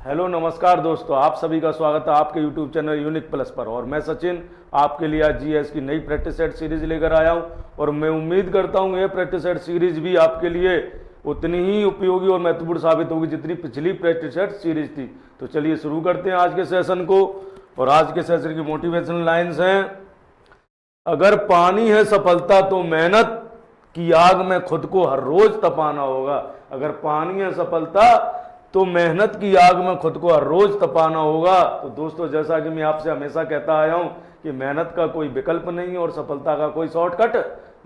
Hello नमस्कार दोस्तों, आप सभी का स्वागत है आपके YouTube चैनल यूनिक प्लस पर। और मैं सचिन आपके लिए आज जीएस की नई प्रैक्टिस सेट सीरीज लेकर आया हूं और मैं उम्मीद करता हूं ये प्रैक्टिस सेट सीरीज भी आपके लिए उतनी ही उपयोगी और महत्वपूर्ण साबित होगी जितनी पिछली प्रैक्टिस सेट सीरीज थी। तो चलिए शुरू करते हैं आज के सेशन को। और आज के सेशन की मोटिवेशनल लाइन्स हैं, अगर पानी है सफलता तो मेहनत की आग में खुद को हर रोज तपाना होगा। अगर पानी है सफलता तो मेहनत की आग में खुद को हर रोज तपाना होगा। तो दोस्तों, जैसा कि मैं आपसे हमेशा कहता आया हूं कि मेहनत का कोई विकल्प नहीं है और सफलता का कोई शॉर्टकट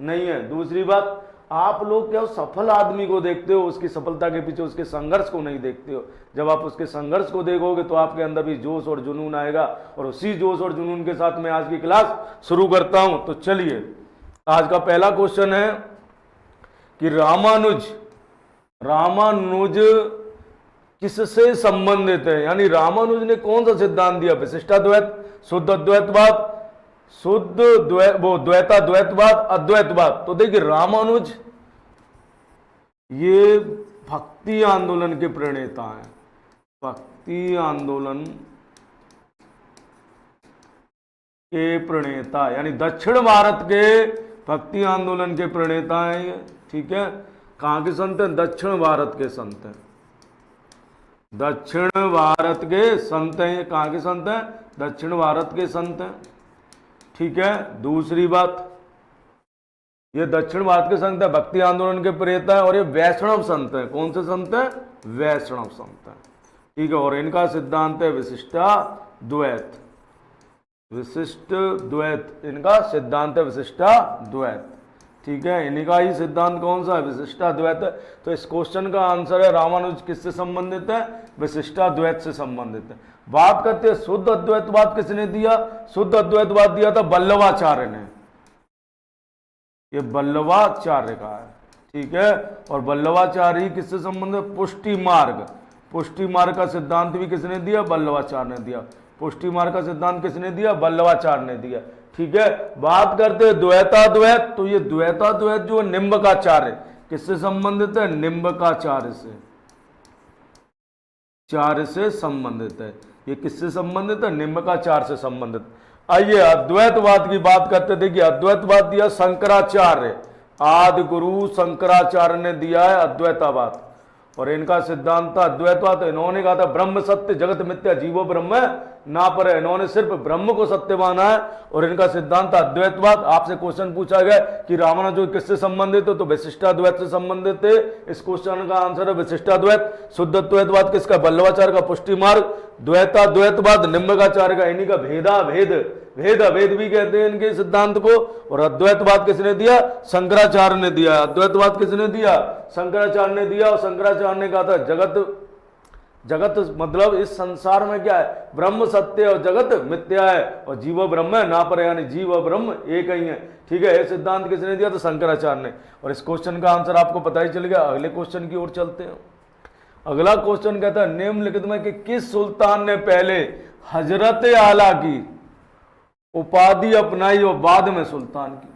नहीं है। दूसरी बात, आप लोग क्या सफल आदमी को देखते हो, उसकी सफलता के पीछे उसके संघर्ष को नहीं देखते हो। जब आप उसके संघर्ष को देखोगे तो आपके अंदर भी जोश और जुनून आएगा। और उसी जोश और जुनून के साथ मैं आज की क्लास शुरू करता हूं। तो चलिए, आज का पहला क्वेश्चन है कि रामानुज किससे संबंधित है। यानी रामानुज ने कौन सा सिद्धांत दिया, विशिष्टाद्वैत, शुद्ध अद्वैतवाद, द्वैताद्वैतवाद, अद्वैतवाद। तो देखिए, रामानुज ये भक्ति आंदोलन के प्रणेता हैं। भक्ति आंदोलन के प्रणेता, यानी दक्षिण भारत के भक्ति आंदोलन के प्रणेता हैं ये। ठीक है, कहां के संत हैं? दक्षिण भारत के संत हैं। दक्षिण भारत के संत हैं ये। कहां के संत हैं? दक्षिण भारत के संत हैं। ठीक है, दूसरी बात, ये दक्षिण भारत के संत है, भक्ति आंदोलन के प्रेता है और ये वैष्णव संत है। कौन से संत है? वैष्णव संत है। ठीक है, और इनका सिद्धांत है विशिष्टाद्वैत। विशिष्ट द्वैत इनका सिद्धांत है, विशिष्टाद्वैत। ठीक है, इन्हीं का ही सिद्धांत कौन सा है? विशिष्टाद्वैत है। तो इस क्वेश्चन का आंसर है रामानुज किससे संबंधित है? विशिष्टाद्वैत से संबंधित है। बात करते हैं शुद्ध अद्वैतवाद किसने दिया? शुद्ध अद्वैतवाद दिया था वल्लभाचार्य ने। ये वल्लभाचार्य का है। ठीक है, और वल्लभाचार्य ही किससे संबंधित है? पुष्टि मार्ग। पुष्टि मार्ग का सिद्धांत भी किसने दिया? वल्लभाचार्य ने दिया। पुष्टि मार्ग का सिद्धांत किसने दिया? वल्लभाचार्य ने दिया। ठीक है, बात करते हैं द्वैताद्वैत। तो ये द्वैताद्वैत जो निम्बकाचार्य किससे संबंधित है? निम्बकाचार्य से, चार्य से संबंधित है। ये किससे संबंधित है? निम्बकाचार्य से संबंधित। आइए अद्वैतवाद की बात करते। देखिए, अद्वैतवाद दिया शंकराचार्य, आदि गुरु शंकराचार्य ने दिया है अद्वैतवाद। और इनका सिद्धांत था अद्वैतवाद। इन्होंने कहा था ब्रह्म सत्य जगत मिथ्या जीवो ब्रह्म ना पर। इन्होंने सिर्फ ब्रह्म को सत्य माना है और इनका सिद्धांत अद्वैतवाद। आपसे क्वेश्चन पूछा गया कि रामानुज किससे संबंधित है, तो विशिष्टाद्वैत से संबंधित है। इस क्वेश्चन का आंसर है विशिष्टाद्वैत। शुद्ध अद्वैतवाद किसका? वल्लभाचार्य का पुष्टि मार्ग। द्वैताद्वैतवाद निम्बकाचार्य का। इन्हीं का भेद अभेद भी कहते हैं इनके सिद्धांत को। और अद्वैतवाद किसने दिया? शंकराचार्य ने दिया। अद्वैतवाद किसने दिया? शंकराचार्य ने दिया। और शंकराचार्य ने कहा था जगत मतलब इस संसार में क्या है? ब्रह्म सत्य और जगत मिथ्या है और जीव ब्रह्म है ना पर, यानी जीव और ब्रह्म एक ही है। ठीक है, ये सिद्धांत किसने दिया? तो शंकराचार्य ने। और इस क्वेश्चन का आंसर आपको पता ही चल गया। अगले क्वेश्चन की ओर चलते हैं। अगला क्वेश्चन कहता है निम्नलिखित में कि किस सुल्तान ने पहले हजरत आला की उपाधि अपनाई और बाद में सुल्तान की?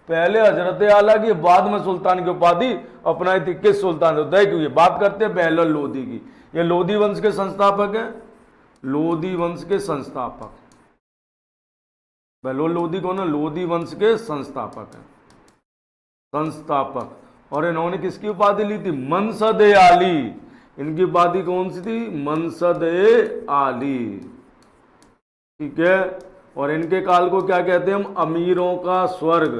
पहले हजरत आला की, बाद में सुल्तान की उपाधि अपनाई थी। किस सुल्तान ने? देखिए, बात करते हैं बहलोल लोदी की। ये लोदी वंश के संस्थापक है। लोदी वंश के संस्थापक बहलोल लोदी कौन है? लोदी वंश के संस्थापक है। संस्थापक। और इन्होंने किसकी उपाधि ली थी? मनसद ए आली। इनकी उपाधि कौन सी थी? मनसद ए आली। ठीक है, और इनके काल को क्या कहते हैं हम? अमीरों का स्वर्ग।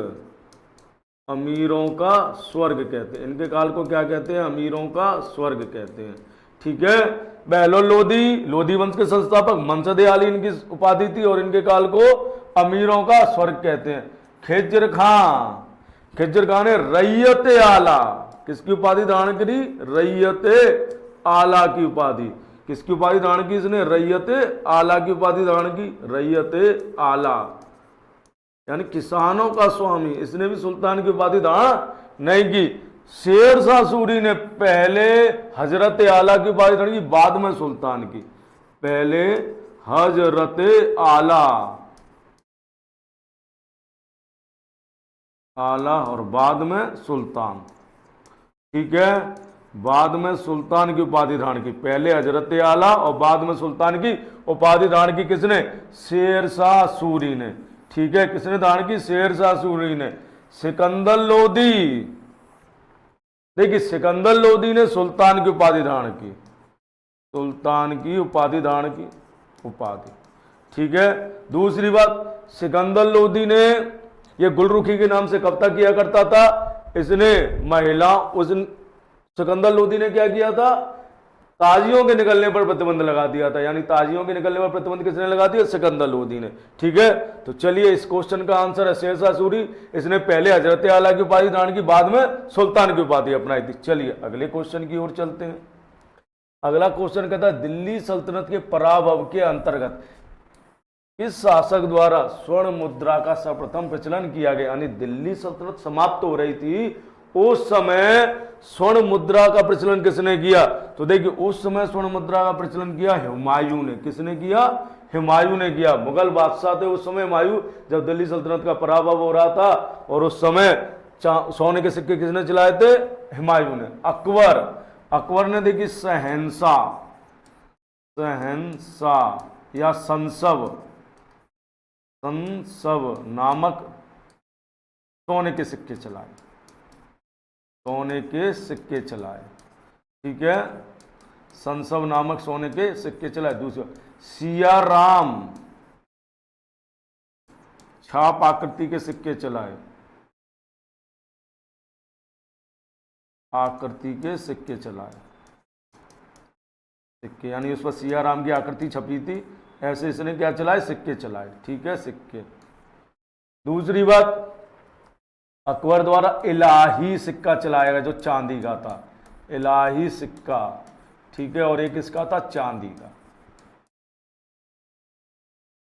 अमीरों का स्वर्ग कहते हैं। इनके काल को क्या कहते हैं? अमीरों का स्वर्ग कहते हैं। ठीक है, बहलोल लोदी, लोदी वंश के संस्थापक, मनसद आली इनकी उपाधि थी और इनके काल को अमीरों का स्वर्ग कहते हैं। खिज्र खां ने रैयत आला किसकी उपाधि धारण करी? रैयत आला की उपाधि। किसकी उपाधि धारण की इसने? रैयत आला की उपाधि धारण की। रैयत आला यानी किसानों का स्वामी। इसने भी सुल्तान की उपाधि धारण नहीं की। शेर शाह सूरी ने पहले हजरत आला की उपाधि धारण की, बाद में सुल्तान की। पहले हजरत आला और बाद में सुल्तान। ठीक है, बाद में सुल्तान की उपाधि धारण की। पहले हजरत आला और बाद में सुल्तान की उपाधि धारण की किसने? शेरशाह सूरी ने। ठीक है, किसने धारण की? शेरशाह सूरी ने। सिकंदर लोदी, देखिए सिकंदर लोदी ने सुल्तान की उपाधि धारण की, सुल्तान की उपाधि धारण की, उपाधि। ठीक है, दूसरी बात, सिकंदर लोदी ने ये गुलरुखी के नाम से कविता किया करता था। इसने महिला, उस सिकंदर लोदी ने क्या किया था? ताजियों के निकलने पर प्रतिबंध लगा दिया था, यानी ताजियों के निकलने पर प्रतिबंध किसने लगा दिया? सिकंदर लोदी ने। ठीक है, तो चलिए इस क्वेश्चन का आंसर है शेरशाह सूरी। इसने पहले हजरत आला की उपाधि धारण की, बाद में सुल्तान की उपाधि अपनाई थी। चलिए अगले क्वेश्चन की ओर चलते हैं। अगला क्वेश्चन कहता है दिल्ली सल्तनत के पराभव के अंतर्गत किस शासक द्वारा स्वर्ण मुद्रा का सर्वप्रथम प्रचलन किया गया? यानी दिल्ली सल्तनत समाप्त हो रही थी, उस समय स्वर्ण मुद्रा का प्रचलन किसने किया? तो देखिए उस समय स्वर्ण मुद्रा का प्रचलन किया हुमायूं ने। किसने किया? हुमायूं ने किया। मुगल बादशाह थे उस समय हुमायूं, जब दिल्ली सल्तनत का पराभव हो रहा था, और उस समय सोने के सिक्के किसने चलाए थे? हुमायूं ने। अकबर, अकबर ने देखिए शहंशाह, शहंशाह या संसव, संसव नामक सोने के सिक्के चलाए, सोने के सिक्के चलाए। ठीक है, संसव नामक सोने के सिक्के चलाए। दूसरा, सिया राम छाप आकृति के सिक्के चलाए, आकृति के सिक्के चलाए, सिक्के यानी उस पर सिया राम की आकृति छपी थी, ऐसे इसने क्या चलाए? सिक्के चलाए। ठीक है, सिक्के। दूसरी बात, अकबर द्वारा इलाही सिक्का चलाया गया, जो चांदी का था, इलाही सिक्का। ठीक है, और एक इसका था चांदी का।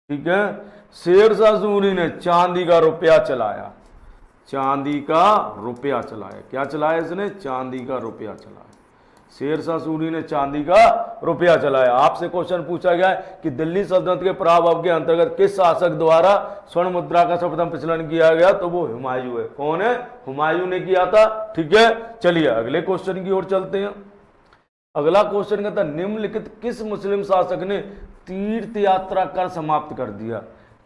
ठीक है, शेरशाह सूरी ने चांदी का रुपया चलाया, चांदी का रुपया चलाया। क्या चलाया इसने? चांदी का रुपया चलाया। शेरशाह सूरी ने चांदी का रुपया चलाया। आपसे क्वेश्चन पूछा गया है कि दिल्ली सल्तनत के पराभव के अंतर्गत किस शासक द्वारा स्वर्ण मुद्रा का सर्वप्रथम प्रचलन किया गया? तो वो हुमायूं है। कौन है? हुमायूं ने किया था। ठीक है, चलिए अगले क्वेश्चन की ओर चलते हैं। अगला क्वेश्चन कहता है निम्नलिखित किस मुस्लिम शासक ने तीर्थ यात्रा कर समाप्त कर दिया?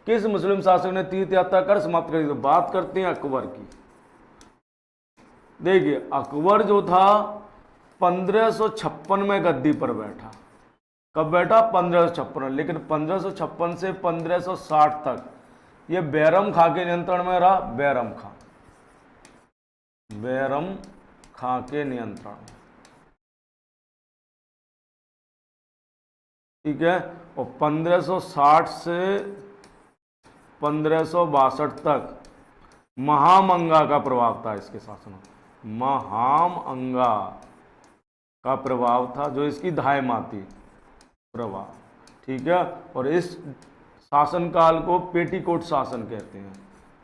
किस मुस्लिम शासक ने तीर्थ यात्रा कर समाप्त कर दिया? तो बात करते हैं अकबर की। देखिए अकबर जो था 1556 में गद्दी पर बैठा। कब बैठा? 1556। लेकिन 1556 से 1560 तक ये बैरम खां के नियंत्रण में रहा। बैरम खां, बैरम खां के नियंत्रण में। ठीक है, और 1560 से 1562 तक महामंगा का प्रभाव था इसके शासन में। महामंगा का प्रभाव था, जो इसकी धायमाती प्रभाव। ठीक है, और इस शासनकाल को पेटीकोट शासन कहते हैं।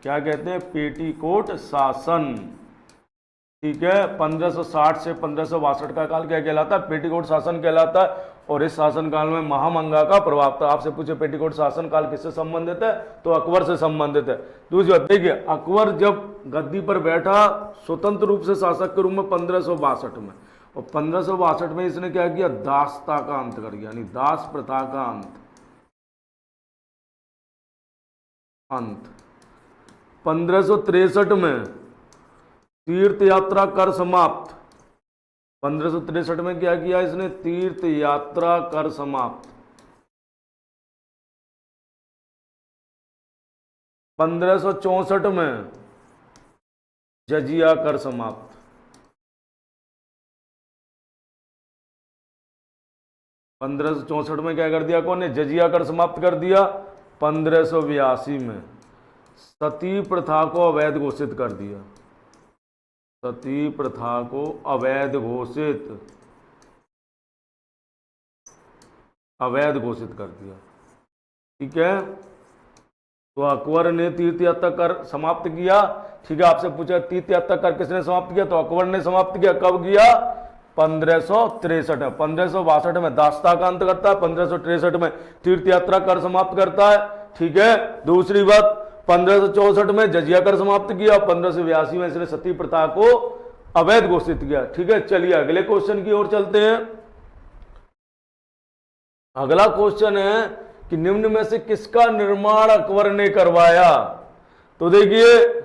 क्या कहते हैं? पेटीकोट शासन। ठीक है, 1560 से 1562 का काल क्या कहलाता है? पेटीकोट शासन कहलाता है। और इस शासनकाल में महामंगा का प्रभाव था। आपसे पूछे पेटीकोट शासन काल किससे संबंधित है? तो अकबर से संबंधित है। दूसरी बात देखिए, अकबर जब गद्दी पर बैठा स्वतंत्र रूप से शासक के रूप में 1562 में, और 1562 में इसने क्या किया? दासता का अंत कर दिया, यानी दास प्रथा का अंत। 1563 में तीर्थ यात्रा कर समाप्त। 1563 में क्या किया इसने? तीर्थ यात्रा कर समाप्त। 1564 में जजिया कर समाप्त। 1564 में क्या कर दिया? कौन ने? जजिया कर समाप्त कर दिया। 1582 में सती प्रथा को अवैध घोषित कर दिया। सती प्रथा को अवैध घोषित कर दिया। ठीक है, तो अकबर ने तीर्थ यात्रा कर समाप्त किया। ठीक है, आपसे पूछा तीर्थ यात्रा कर किसने समाप्त किया? तो अकबर ने समाप्त किया। कब किया? 1563 में। 1562 में दासता का अंत करता है, 1563 में तीर्थ यात्रा कर समाप्त करता है। ठीक है, दूसरी बात 1564 में जजिया कर समाप्त किया, 1582 में इसने सती प्रथा को अवैध घोषित किया। ठीक है, चलिए अगले क्वेश्चन की ओर चलते हैं। अगला क्वेश्चन है कि निम्न में से किसका निर्माण अकबर ने करवाया? तो देखिए,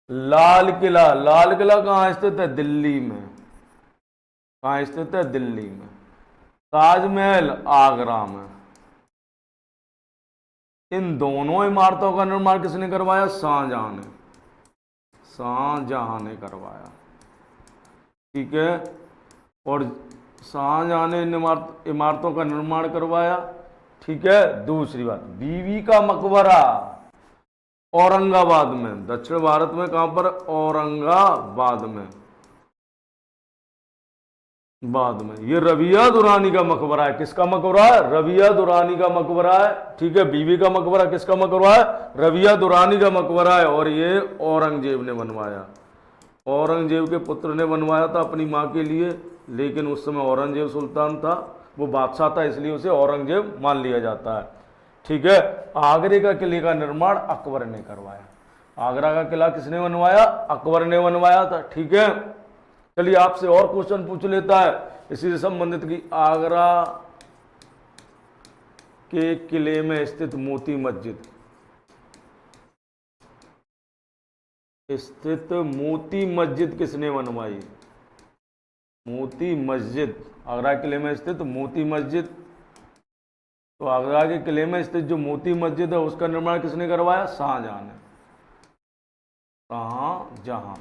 लाल किला। लाल किला कहां स्थित है? दिल्ली में। कहां स्थित है? दिल्ली में। ताजमहल आगरा में। इन दोनों इमारतों का निर्माण किसने करवाया? शाहजहां ने। शाहजहां ने करवाया। ठीक है, और शाहजहां ने इन इमारतों का निर्माण करवाया। ठीक है, दूसरी बात, बीवी का मकबरा औरंगाबाद में। दक्षिण भारत में कहां पर? औरंगाबाद में। बाद में ये रबिया दुरानी का मकबरा है। किसका मकबरा है? रबिया दुरानी का मकबरा है। ठीक है, बीवी का मकबरा किसका मकबरा है? रबिया दुरानी का मकबरा है। और ये औरंगजेब ने बनवाया। औरंगजेब के पुत्र ने बनवाया था अपनी मां के लिए, लेकिन उस समय औरंगजेब सुल्तान था, वो बादशाह था, इसलिए उसे औरंगजेब मान लिया जाता है। ठीक है, आगरे का किले का निर्माण अकबर ने करवाया। आगरा का किला किसने बनवाया? अकबर ने बनवाया था। ठीक है, चलिए आपसे और क्वेश्चन पूछ लेता है इसी से संबंधित कि आगरा के किले में स्थित मोती मस्जिद, मोती मस्जिद किसने बनवाई? मोती मस्जिद, आगरा किले में स्थित मोती मस्जिद। तो आगरा के किले में स्थित जो मोती मस्जिद है उसका निर्माण किसने करवाया? शाहजहां ने। शाहजहां।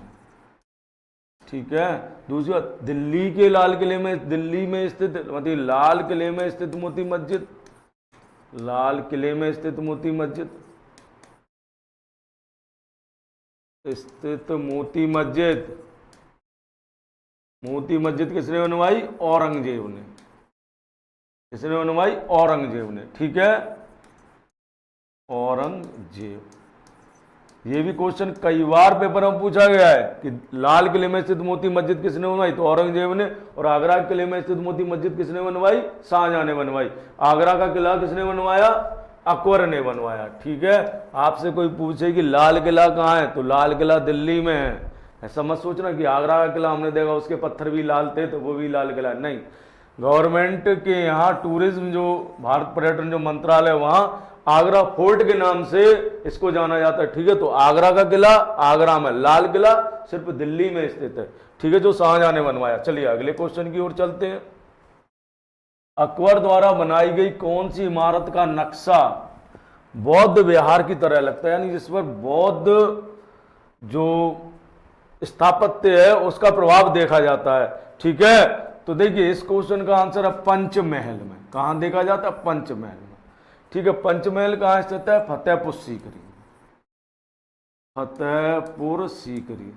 ठीक है, दूसरी बात, दिल्ली के लाल किले में, दिल्ली में स्थित, मतलब लाल किले में स्थित मोती मस्जिद, लाल किले में स्थित मोती मस्जिद, स्थित मोती मस्जिद, मोती मस्जिद किसने बनवाई? औरंगजेब ने। किसने बनवाई? औरंगजेब ने। ठीक है, औरंगजेब। ये भी क्वेश्चन कई बार पेपर में पूछा गया है कि लाल किले में स्थित मोती मस्जिद किसने बनवाई? तो औरंगजेब ने। और आगरा किले में स्थित मोती मस्जिद किसने बनवाई? शाहजहां ने बनवाई। आगरा का किला किसने बनवाया? अकबर ने बनवाया। ठीक है, आपसे कोई पूछे कि लाल किला कहाँ है, तो लाल किला दिल्ली में है। ऐसा मत सोचना कि आगरा का किला हमने देखा उसके पत्थर भी लाल थे तो वो भी लाल किला, नहीं। गवर्नमेंट के यहाँ टूरिज्म, जो भारत पर्यटन जो मंत्रालय, वहां आगरा फोर्ट के नाम से इसको जाना जाता है। ठीक है, तो आगरा का किला आगरा में, लाल किला सिर्फ दिल्ली में स्थित है। ठीक है, जो शाहजहां ने बनवाया। चलिए अगले क्वेश्चन की ओर चलते हैं। अकबर द्वारा बनाई गई कौन सी इमारत का नक्शा बौद्ध विहार की तरह लगता है, यानी जिस पर बौद्ध जो स्थापत्य है उसका प्रभाव देखा जाता है? ठीक है, तो देखिए इस क्वेश्चन का आंसर है पंचमहल में। कहां देखा जाता है? पंचमहल में। ठीक है, पंचमहल कहां स्थित है? फतेहपुर सीकरी। फतेहपुर सीकरी।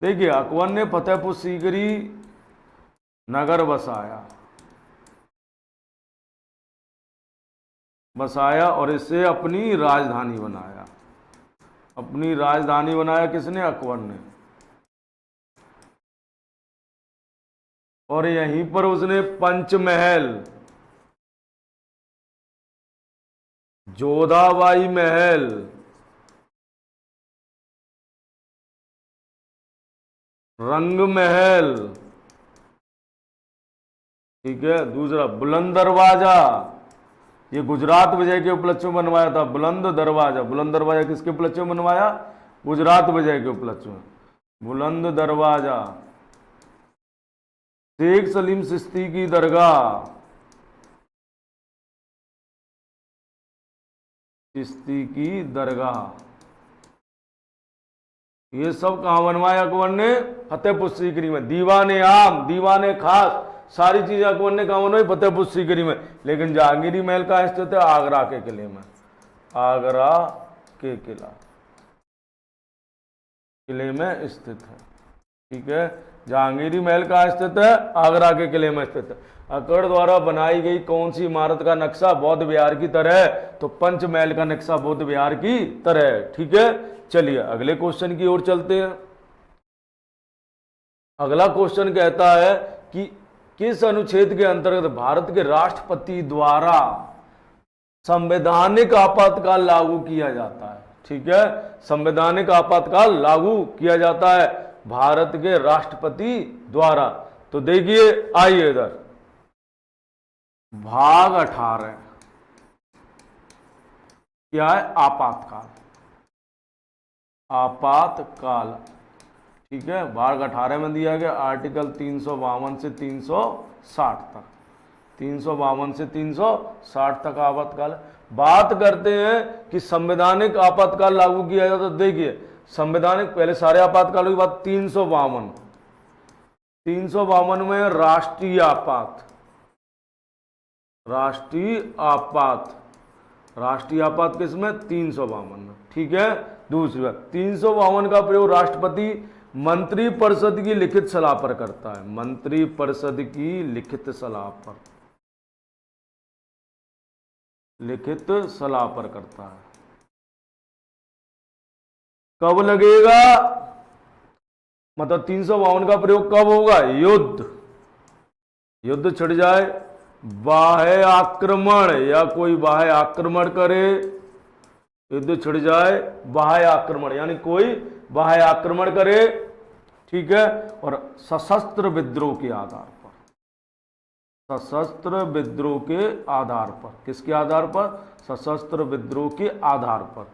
देखिए अकबर ने फतेहपुर सीकरी नगर बसाया और इसे अपनी राजधानी बनाया। अपनी राजधानी बनाया किसने? अकबर ने। और यहीं पर उसने पंचमहल, जोधाबाई महल, रंग महल, ठीक है, दूसरा बुलंद दरवाजा, ये गुजरात विजय के उपलक्ष्य में बनवाया था। बुलंद दरवाजा, बुलंद दरवाजा किसके उपलक्ष्य में बनवाया? गुजरात विजय के उपलक्ष्य में। बुलंद दरवाजा, शेख सलीम चिश्ती की दरगाह, चिश्ती की दरगाह, ये सब कहां बनवाया अकबर ने? फतेहपुर सीकरी में। दीवाने आम, दीवाने खास, सारी चीजें अकबर ने कहां बनवाई? फतेहपुर सीकरी में। लेकिन जहांगीरी महल कहां स्थित है? आगरा के किले में। आगरा के किले में स्थित है। ठीक है, जहांगीरी महल कहां स्थित है? आगरा के किले में स्थित है। अकबर द्वारा बनाई गई कौन सी इमारत का नक्शा बौद्ध विहार की तरह है? तो पंचमहल का नक्शा बौद्ध विहार की तरह है। ठीक है, चलिए अगले क्वेश्चन की ओर चलते हैं। अगला क्वेश्चन कहता है कि किस अनुच्छेद के अंतर्गत भारत के राष्ट्रपति द्वारा संवैधानिक आपातकाल लागू किया जाता है? ठीक है, संवैधानिक आपातकाल लागू किया जाता है। भारत के राष्ट्रपति द्वारा। तो देखिए, आइए इधर, भाग 18 क्या है? आपातकाल। आपातकाल, ठीक है, भाग 18 में दिया गया आर्टिकल 352 से 360 तक, 352 से 360 तक आपातकाल। बात करते हैं कि संवैधानिक आपातकाल लागू किया जाए, तो देखिए संवैधानिक, पहले सारे आपातकालों की बात, 352 में राष्ट्रीय आपात, राष्ट्रीय आपात किसमें? 352 में, ठीक है। दूसरी बात, 352 का प्रयोग राष्ट्रपति मंत्री परिषद की लिखित सलाह पर करता है, मंत्री परिषद की लिखित सलाह पर करता है। कब लगेगा? मतलब 352 का प्रयोग कब होगा? युद्ध छिड़ जाए, बाह्य आक्रमण या कोई बाह्य आक्रमण करे, युद्ध छिड़ जाए, बाह्य आक्रमण यानी कोई बाह्य आक्रमण करे, ठीक है, और सशस्त्र विद्रोह के आधार पर, सशस्त्र विद्रोह के आधार पर, किसके आधार पर? सशस्त्र विद्रोह के आधार पर,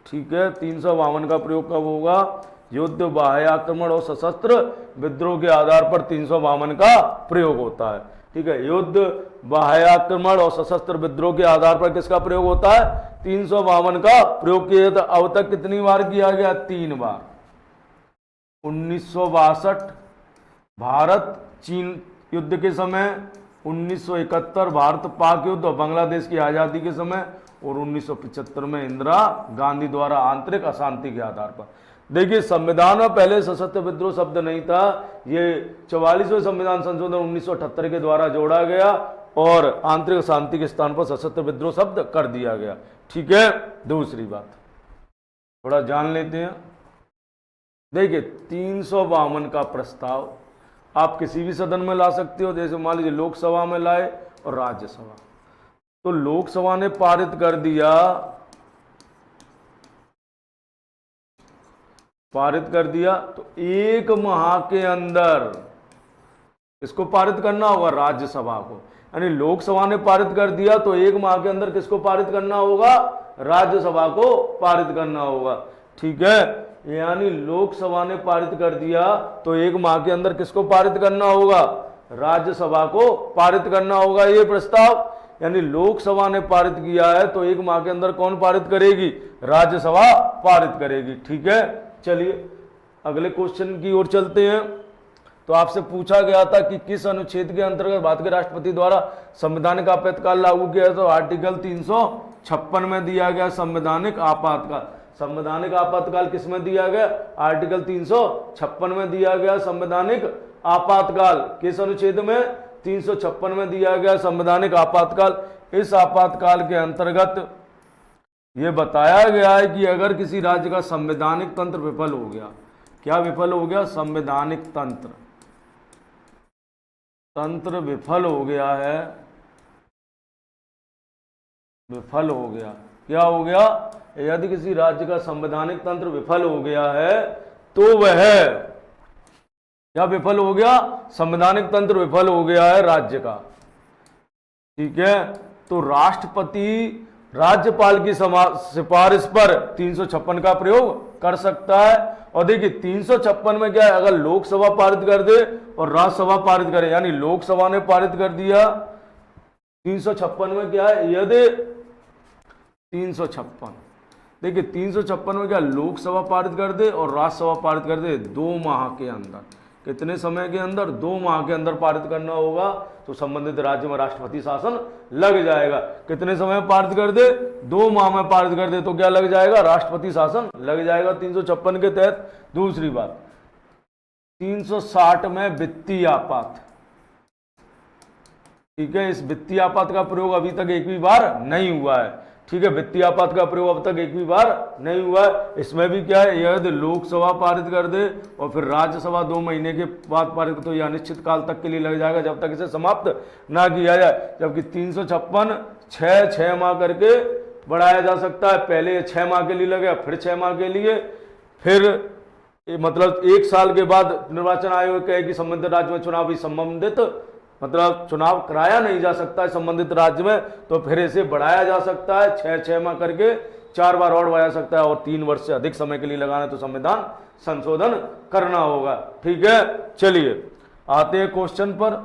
ठीक है। 352 का प्रयोग कब होगा? युद्ध, बाह्य आक्रमण और सशस्त्र विद्रोह के आधार पर 352 का प्रयोग होता है, ठीक है। युद्ध, बाह्य आक्रमण और सशस्त्र विद्रोह के आधार पर किसका प्रयोग होता है? 352 का प्रयोग किया जाता। अब तक कितनी बार किया गया? 3 बार। 1962 भारत चीन युद्ध के समय, 1971 भारत पाक युद्ध और बांग्लादेश की आजादी के समय, और 1975 में इंदिरा गांधी द्वारा आंतरिक अशांति के आधार पर। देखिए, संविधान में पहले सशस्त्र विद्रोह शब्द नहीं था, ये 44वें संविधान संशोधन 1978 के द्वारा जोड़ा गया और आंतरिक शांति के स्थान पर सशस्त्र विद्रोह शब्द कर दिया गया, ठीक है। दूसरी बात थोड़ा जान लेते हैं। देखिए, 352 का प्रस्ताव आप किसी भी सदन में ला सकते हो, जैसे मान लीजिए लोकसभा में लाए और राज्यसभा। तो लोकसभा ने पारित कर दिया, तो 1 माह के अंदर इसको पारित करना होगा? राज्यसभा को। यानी लोकसभा ने पारित कर दिया तो 1 माह के अंदर किसको पारित करना होगा? राज्यसभा को पारित करना होगा, ठीक है। यानी लोकसभा ने पारित कर दिया तो 1 माह के अंदर किसको पारित करना होगा? राज्यसभा को पारित करना होगा ये प्रस्ताव। यानी लोकसभा ने पारित किया है तो 1 माह के अंदर कौन पारित करेगी? राज्यसभा पारित करेगी, ठीक है। चलिए अगले क्वेश्चन की ओर चलते हैं। तो आपसे पूछा गया था कि किस अनुच्छेद के अंतर्गत भारत के राष्ट्रपति द्वारा संवैधानिक आपातकाल लागू किया है, तो आर्टिकल 356 में दिया गया संवैधानिक आपातकाल। संवैधानिक आपातकाल किस में दिया गया? आर्टिकल 356 में दिया गया संवैधानिक आपातकाल। किस अनुच्छेद में? 356 में दिया गया संवैधानिक आपातकाल। इस आपातकाल के अंतर्गत यह बताया गया है कि अगर किसी राज्य का संवैधानिक तंत्र विफल हो गया, क्या विफल हो गया? संवैधानिक तंत्र विफल हो गया है, विफल हो गया। क्या हो गया? यदि किसी राज्य का संवैधानिक तंत्र विफल हो गया है तो वह क्या विफल हो गया? संवैधानिक तंत्र विफल हो गया है राज्य का, ठीक है। तो राष्ट्रपति राज्यपाल की सिफारिश पर 356 का प्रयोग कर सकता है। और देखिए 356 में क्या है? अगर लोकसभा पारित कर दे और राज्यसभा पारित करे, यानी लोकसभा ने पारित कर दिया, 356 में क्या है? यदि 356 देखिए 356 में क्या? लोकसभा पारित कर दे और राज्यसभा पारित कर दे 2 माह के अंदर। कितने समय के अंदर? 2 माह के अंदर पारित करना होगा, तो संबंधित राज्य में राष्ट्रपति शासन लग जाएगा। कितने समय में पारित कर दे? 2 माह में पारित कर दे तो क्या लग जाएगा? राष्ट्रपति शासन लग जाएगा 356 के तहत। दूसरी बात, 360 में वित्तीय आपात, ठीक है। इस वित्तीय आपात का प्रयोग अभी तक एक भी बार नहीं हुआ है, ठीक है। वित्तीय आपात का प्रयोग अब तक एक भी बार नहीं हुआ है। इसमें भी क्या है? यदि लोकसभा पारित कर दे और फिर राज्यसभा 2 महीने के बाद पारित, तो यह अनिश्चित काल तक के लिए लग जाएगा जब तक इसे समाप्त ना किया जाए। जबकि 356 6 माह करके बढ़ाया जा सकता है। पहले 6 माह के लिए लगेगा, फिर 6 माह के लिए, फिर मतलब 1 साल के बाद निर्वाचन आयोग कहे कि संबंधित राज्य में चुनाव भी संबंधित मतलब चुनाव कराया नहीं जा सकता है संबंधित राज्य में, तो फिर इसे बढ़ाया जा सकता है 6 माह करके 4 बार और बढ़ा सकता है, और 3 वर्ष से अधिक समय के लिए लगाना तो संविधान संशोधन करना होगा। ठीक है, चलिए आते हैं क्वेश्चन पर।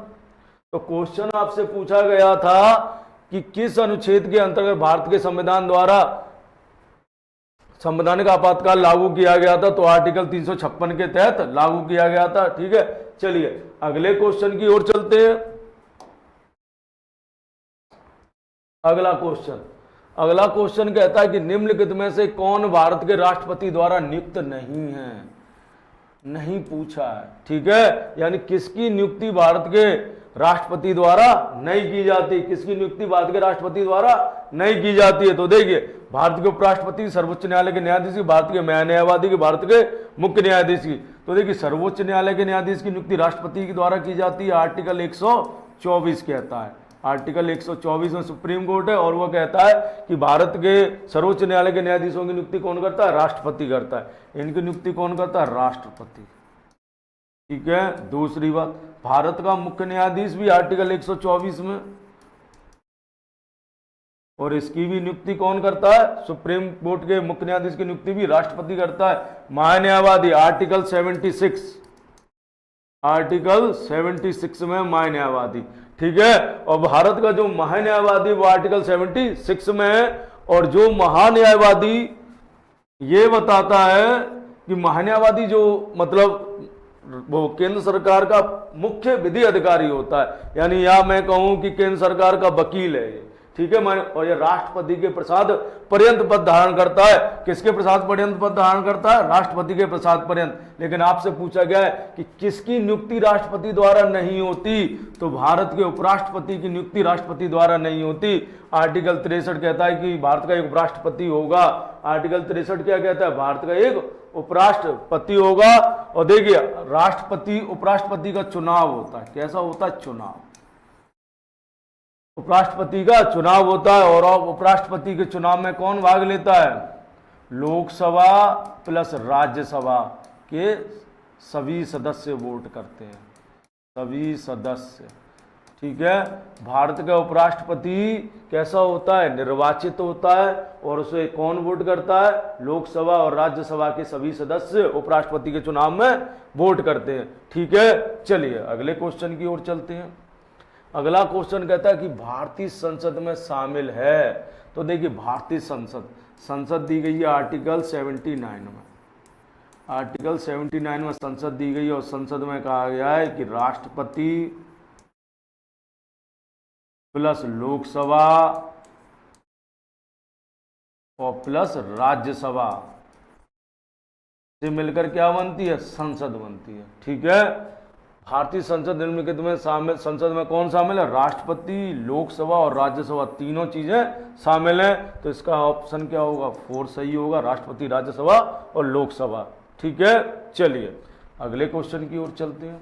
तो क्वेश्चन आपसे पूछा गया था कि किस अनुच्छेद के अंतर्गत भारत के संविधान द्वारा संवैधानिक आपातकाल लागू किया गया था, तो आर्टिकल 356 के तहत लागू किया गया था। ठीक है, चलिए अगले क्वेश्चन की ओर चलते हैं। अगला क्वेश्चन कहता है कि निम्नलिखित में से कौन भारत के राष्ट्रपति द्वारा नियुक्त नहीं है, नहीं पूछा है। ठीक है, यानी किसकी नियुक्ति भारत के राष्ट्रपति द्वारा नहीं की जाती, किसकी नियुक्ति भारत के राष्ट्रपति द्वारा नहीं की जाती है। तो देखिए, भारत के उपराष्ट्रपति, सर्वोच्च न्यायालय के न्यायाधीश की, भारत के न्यायवादी की, भारत के मुख्य न्यायाधीश की। तो देखिए, सर्वोच्च न्यायालय के न्यायाधीश की नियुक्ति राष्ट्रपति के द्वारा की जाती है, आर्टिकल 124 कहता है। आर्टिकल 124 में सुप्रीम कोर्ट है, और वह कहता है कि भारत के सर्वोच्च न्यायालय के न्यायाधीशों की नियुक्ति कौन करता है, राष्ट्रपति करता है। इनकी नियुक्ति कौन करता है, राष्ट्रपति। ठीक है, दूसरी बात, भारत का मुख्य न्यायाधीश भी आर्टिकल 124 में, और इसकी भी नियुक्ति कौन करता है, सुप्रीम कोर्ट के मुख्य न्यायाधीश की नियुक्ति भी राष्ट्रपति करता है। महान्यायवादी आर्टिकल 76 में महान्यायवादी। ठीक है, और भारत का जो महान्यायवादी वो आर्टिकल 76 में है, और जो महान्यायवादी ये बताता है कि महान्यायवादी जो मतलब वो केंद्र सरकार का मुख्य विधि अधिकारी होता है, यानी या मैं कहूं कि केंद्र सरकार का वकील है ये। ठीक है, और ये राष्ट्रपति के प्रसाद पर्यंत पद धारण करता है। किसके प्रसाद पर्यंत पद धारण करता है, राष्ट्रपति के प्रसाद पर्यंत। लेकिन आपसे पूछा गया है कि किसकी नियुक्ति राष्ट्रपति द्वारा नहीं होती, तो भारत के उपराष्ट्रपति की नियुक्ति राष्ट्रपति द्वारा नहीं होती। आर्टिकल 63 कहता है कि भारत का एक उपराष्ट्रपति होगा। आर्टिकल 63 क्या कहता है, भारत का एक उपराष्ट्रपति होगा। और देखिए, राष्ट्रपति उपराष्ट्रपति का चुनाव होता है। कैसा होता है, चुनाव, उपराष्ट्रपति का चुनाव होता है। और उपराष्ट्रपति के चुनाव में कौन भाग लेता है, लोकसभा प्लस राज्यसभा के सभी सदस्य वोट करते हैं, सभी सदस्य। ठीक है, भारत का उपराष्ट्रपति कैसा होता है, निर्वाचित होता है, और उसे कौन वोट करता है, लोकसभा और राज्यसभा के सभी सदस्य उपराष्ट्रपति के चुनाव में वोट करते हैं। ठीक है, चलिए अगले क्वेश्चन की ओर चलते हैं। अगला क्वेश्चन कहता है कि भारतीय संसद में शामिल है। तो देखिए, भारतीय संसद दी गई है आर्टिकल 79 में। आर्टिकल 79 में संसद दी गई है, और संसद में कहा गया है कि राष्ट्रपति प्लस लोकसभा और प्लस राज्यसभा से मिलकर क्या बनती है, संसद बनती है। ठीक है, भारतीय संसद निम्नलिखित में शामिल, संसद में कौन शामिल है, राष्ट्रपति, लोकसभा और राज्यसभा, तीनों चीजें शामिल हैं। तो इसका ऑप्शन क्या होगा, 4 सही होगा, राष्ट्रपति, राज्यसभा और लोकसभा। ठीक है, चलिए अगले क्वेश्चन की ओर चलते हैं।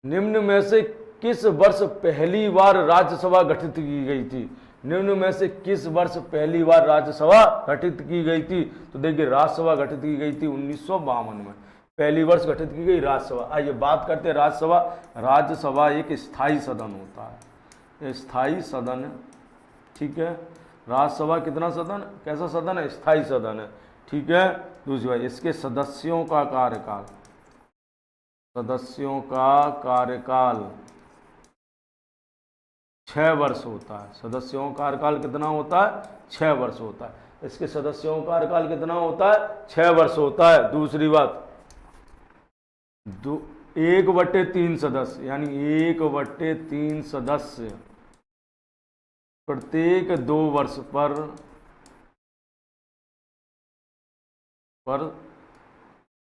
निम्न में से किस वर्ष पहली बार राज्यसभा गठित की गई थी, निम्न में से किस वर्ष पहली बार राज्यसभा गठित की गई थी। तो देखिए, राज्यसभा गठित की गई थी 1952 में, पहली वर्ष गठित की गई राज्यसभा। आइए बात करते हैं राज्यसभा। राज्यसभा एक स्थायी सदन होता है, स्थायी सदन है। ठीक है, राज्यसभा कितना सदन, कैसा सदन है, स्थायी सदन है। ठीक है, दूसरी बात, इसके सदस्यों का कार्यकाल, सदस्यों का कार्यकाल 6 वर्ष होता है। सदस्यों का कार्यकाल कितना होता है, 6 वर्ष होता है। इसके सदस्यों का कार्यकाल कितना होता है, 6 वर्ष होता है। दूसरी बात, 1/3 सदस्य, यानी 1/3 सदस्य प्रत्येक 2 वर्ष पर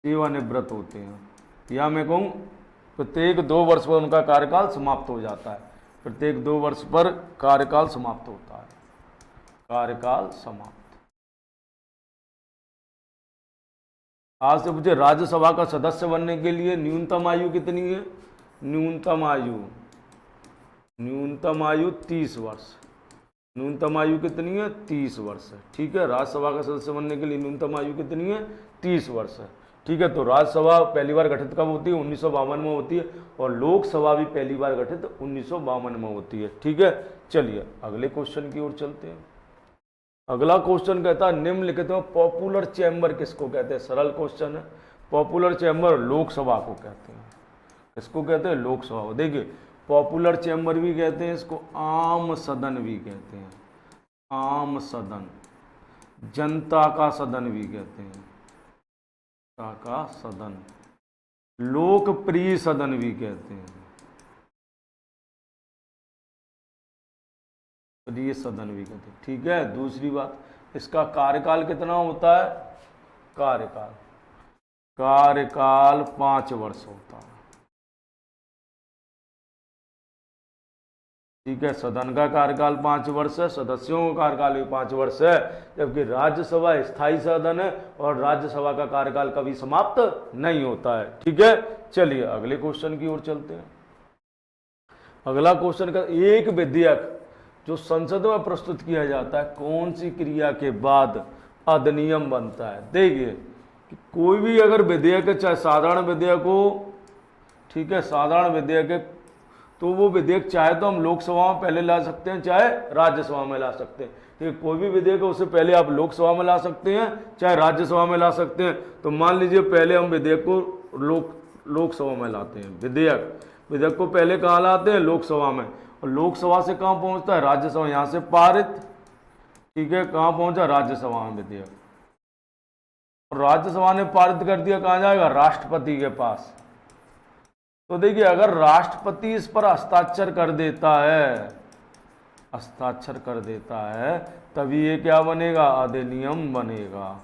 सेवानिवृत्त होते हैं, या मैं कहूँ प्रत्येक 2 वर्ष पर उनका कार्यकाल समाप्त हो जाता है। प्रत्येक 2 वर्ष पर कार्यकाल समाप्त होता है, कार्यकाल समाप्त। आज से मुझे राज्यसभा का सदस्य बनने के लिए न्यूनतम आयु कितनी है, न्यूनतम आयु 30 वर्ष। न्यूनतम आयु कितनी है? 30 वर्ष है। ठीक है, राज्यसभा का सदस्य बनने के लिए न्यूनतम आयु कितनी है? 30 वर्ष है। ठीक है, तो राज्यसभा पहली बार गठित कब होती है? 1952 में होती है, और लोकसभा भी पहली बार गठित 1952 में होती है। ठीक है, चलिए अगले क्वेश्चन की ओर चलते हैं। अगला क्वेश्चन कहता है निम्नलिखित में पॉपुलर चैम्बर किसको कहते हैं? सरल क्वेश्चन है। पॉपुलर चैम्बर लोकसभा को कहते हैं। किसको कहते हैं? लोकसभा को। देखिए, पॉपुलर चैम्बर भी कहते हैं इसको, आम सदन भी कहते हैं, आम सदन, जनता का सदन भी कहते हैं, जनता का सदन, लोकप्रिय सदन भी कहते हैं, प्रिय सदन भी कहते हैं। ठीक है, दूसरी बात, इसका कार्यकाल कितना होता है? कार्यकाल 5 वर्ष होता है। ठीक है, सदन का कार्यकाल 5 वर्ष है, सदस्यों का कार्यकाल भी 5 वर्ष है, जबकि राज्यसभा स्थायी सदन है और राज्यसभा का कार्यकाल कभी समाप्त नहीं होता है। ठीक है, चलिए अगले क्वेश्चन की ओर चलते हैं। अगला क्वेश्चन का, एक विधेयक जो संसद में प्रस्तुत किया जाता है कौन सी क्रिया के बाद अधिनियम बनता है? देखिए कि कोई भी अगर विधेयक है, चाहे साधारण विधेयक हो, ठीक है, साधारण विधेयक है, तो वो विधेयक चाहे तो हम लोकसभा में पहले ला सकते हैं, चाहे राज्यसभा में ला सकते हैं। ठीक है, कोई भी विधेयक है उससे पहले आप लोकसभा में ला सकते हैं, चाहे राज्यसभा में ला सकते हैं। तो मान लीजिए पहले हम विधेयक को लोकसभा में लाते हैं, विधेयक को पहले कहाँ लाते हैं? लोकसभा में, और लोकसभा से कहाँ पहुँचता है? राज्यसभा। यहाँ से पारित, ठीक है, कहाँ पहुँचा? राज्यसभा में विधेयक, और राज्यसभा ने पारित कर दिया, कहाँ जाएगा? राष्ट्रपति के पास। तो देखिए, अगर राष्ट्रपति इस पर हस्ताक्षर कर देता है, तभी ये क्या बनेगा? अधिनियम बनेगा,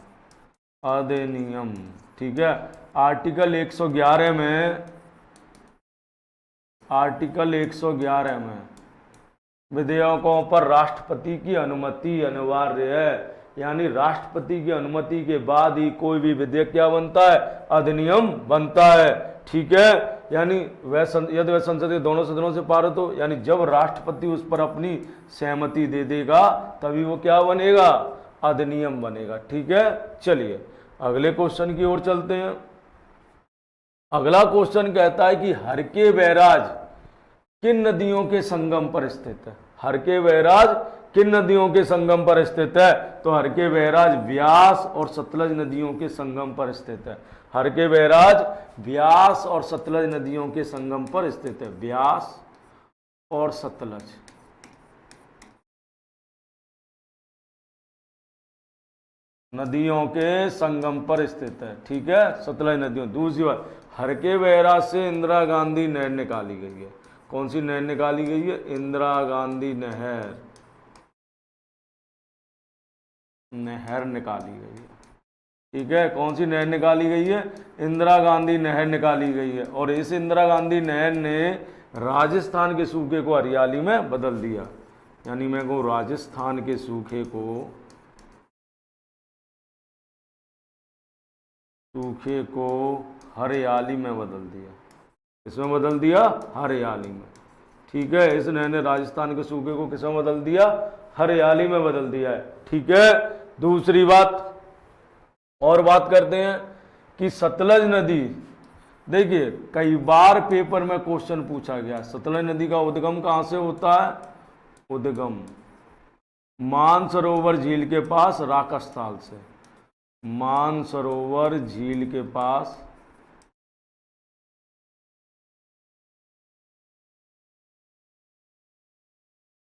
अधिनियम। ठीक है, आर्टिकल 111 में विधेयकों पर राष्ट्रपति की अनुमति अनिवार्य है, यानी राष्ट्रपति की अनुमति के बाद ही कोई भी विधेयक क्या बनता है? अधिनियम बनता है। ठीक है, यानी यदि वह संसद के दोनों सदनों से पारित हो, यानी जब राष्ट्रपति उस पर अपनी सहमति दे देगा तभी वो क्या बनेगा? अधिनियम बनेगा। ठीक है, चलिए अगले क्वेश्चन की ओर चलते हैं। अगला क्वेश्चन कहता है कि हरके बैराज किन नदियों के संगम पर स्थित है? हरके बैराज किन नदियों के संगम पर स्थित है? तो हरके बैराज व्यास और सतलज नदियों के संगम पर स्थित है। हरके बैराज व्यास और सतलज नदियों के संगम पर स्थित है, व्यास और सतलज नदियों के संगम पर स्थित है। ठीक है, सतलज नदियों। दूसरी बात, हरके बैराज से इंदिरा गांधी नहर निकाली गई है। कौन सी नहर निकाली गई है? इंदिरा गांधी नहर निकाली गई है। ठीक है, कौन सी नहर निकाली गई है? इंदिरा गांधी नहर निकाली गई है, और इस इंदिरा गांधी नहर ने राजस्थान के सूखे को हरियाली में बदल दिया, यानी मैं कहूँ राजस्थान के सूखे को हरियाली में बदल दिया। किसमें बदल दिया? हरियाली में। ठीक है, इस नहर ने राजस्थान के सूखे को किसमें बदल दिया? हरियाली में बदल दिया है। ठीक है, दूसरी बात और बात करते हैं कि सतलज नदी, देखिए कई बार पेपर में क्वेश्चन पूछा गया, सतलज नदी का उद्गम कहाँ से होता है? उद्गम मानसरोवर झील के पास राकस्थाल से, मानसरोवर झील के पास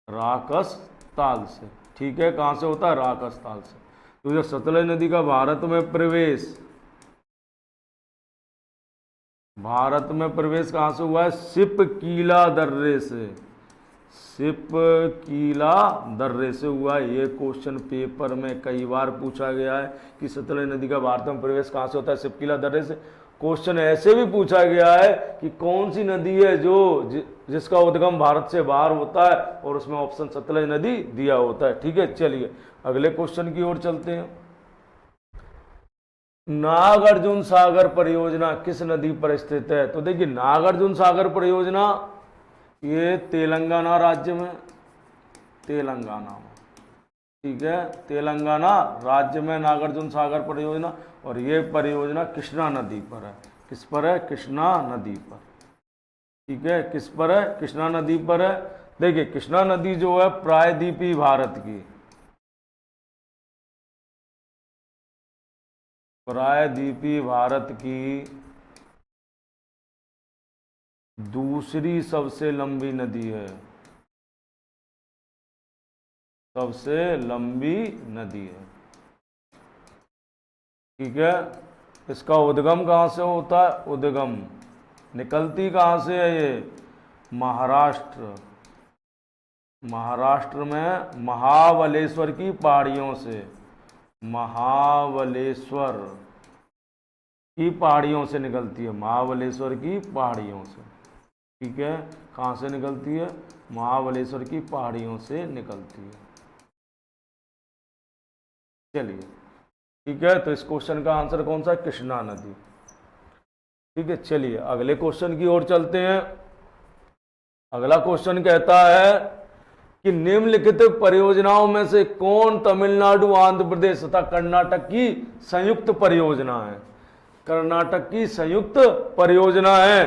राकस्थाल से। ठीक है, कहाँ से होता है? राकस्थाल से। तो जो सतलज नदी का भारत में प्रवेश कहाँ से हुआ है? सिपकीला दर्रे से, सिपकीला दर्रे से हुआ है। ये क्वेश्चन पेपर में कई बार पूछा गया है कि सतलज नदी का भारत में प्रवेश कहाँ से होता है? सिपकीला दर्रे से। क्वेश्चन ऐसे भी पूछा गया है कि कौन सी नदी है जिसका उद्गम भारत से बाहर होता है, और उसमें ऑप्शन सतलज नदी दिया होता है। ठीक है, चलिए अगले क्वेश्चन की ओर चलते हैं। नागार्जुन सागर परियोजना किस नदी पर स्थित है? तो देखिए, नागार्जुन सागर परियोजना ये तेलंगाना राज्य में, तेलंगाना में। ठीक है, तेलंगाना राज्य में नागार्जुन सागर परियोजना, और ये परियोजना कृष्णा नदी पर है। किस पर है? कृष्णा नदी पर। ठीक है, किस पर है? कृष्णा नदी पर है। देखिए कृष्णा नदी जो है प्रायद्वीपीय भारत की, प्रायद्वीपीय भारत की दूसरी सबसे लंबी नदी है, सबसे लंबी नदी है। ठीक है, इसका उद्गम कहाँ से होता है? उद्गम निकलती कहाँ से है ये? महाराष्ट्र, महाराष्ट्र में महाबलेश्वर की पहाड़ियों से, महाबलेश्वर की पहाड़ियों से निकलती है, महाबलेश्वर की पहाड़ियों से। ठीक है, कहाँ से निकलती है? महाबलेश्वर की पहाड़ियों से निकलती है। चलिए ठीक है, तो इस क्वेश्चन का आंसर कौन सा है? कृष्णा नदी। ठीक है, चलिए अगले क्वेश्चन की ओर चलते हैं। अगला क्वेश्चन कहता है कि निम्नलिखित परियोजनाओं में से कौन तमिलनाडु, आंध्र प्रदेश तथा कर्नाटक की संयुक्त परियोजना है? कर्नाटक की संयुक्त परियोजना है।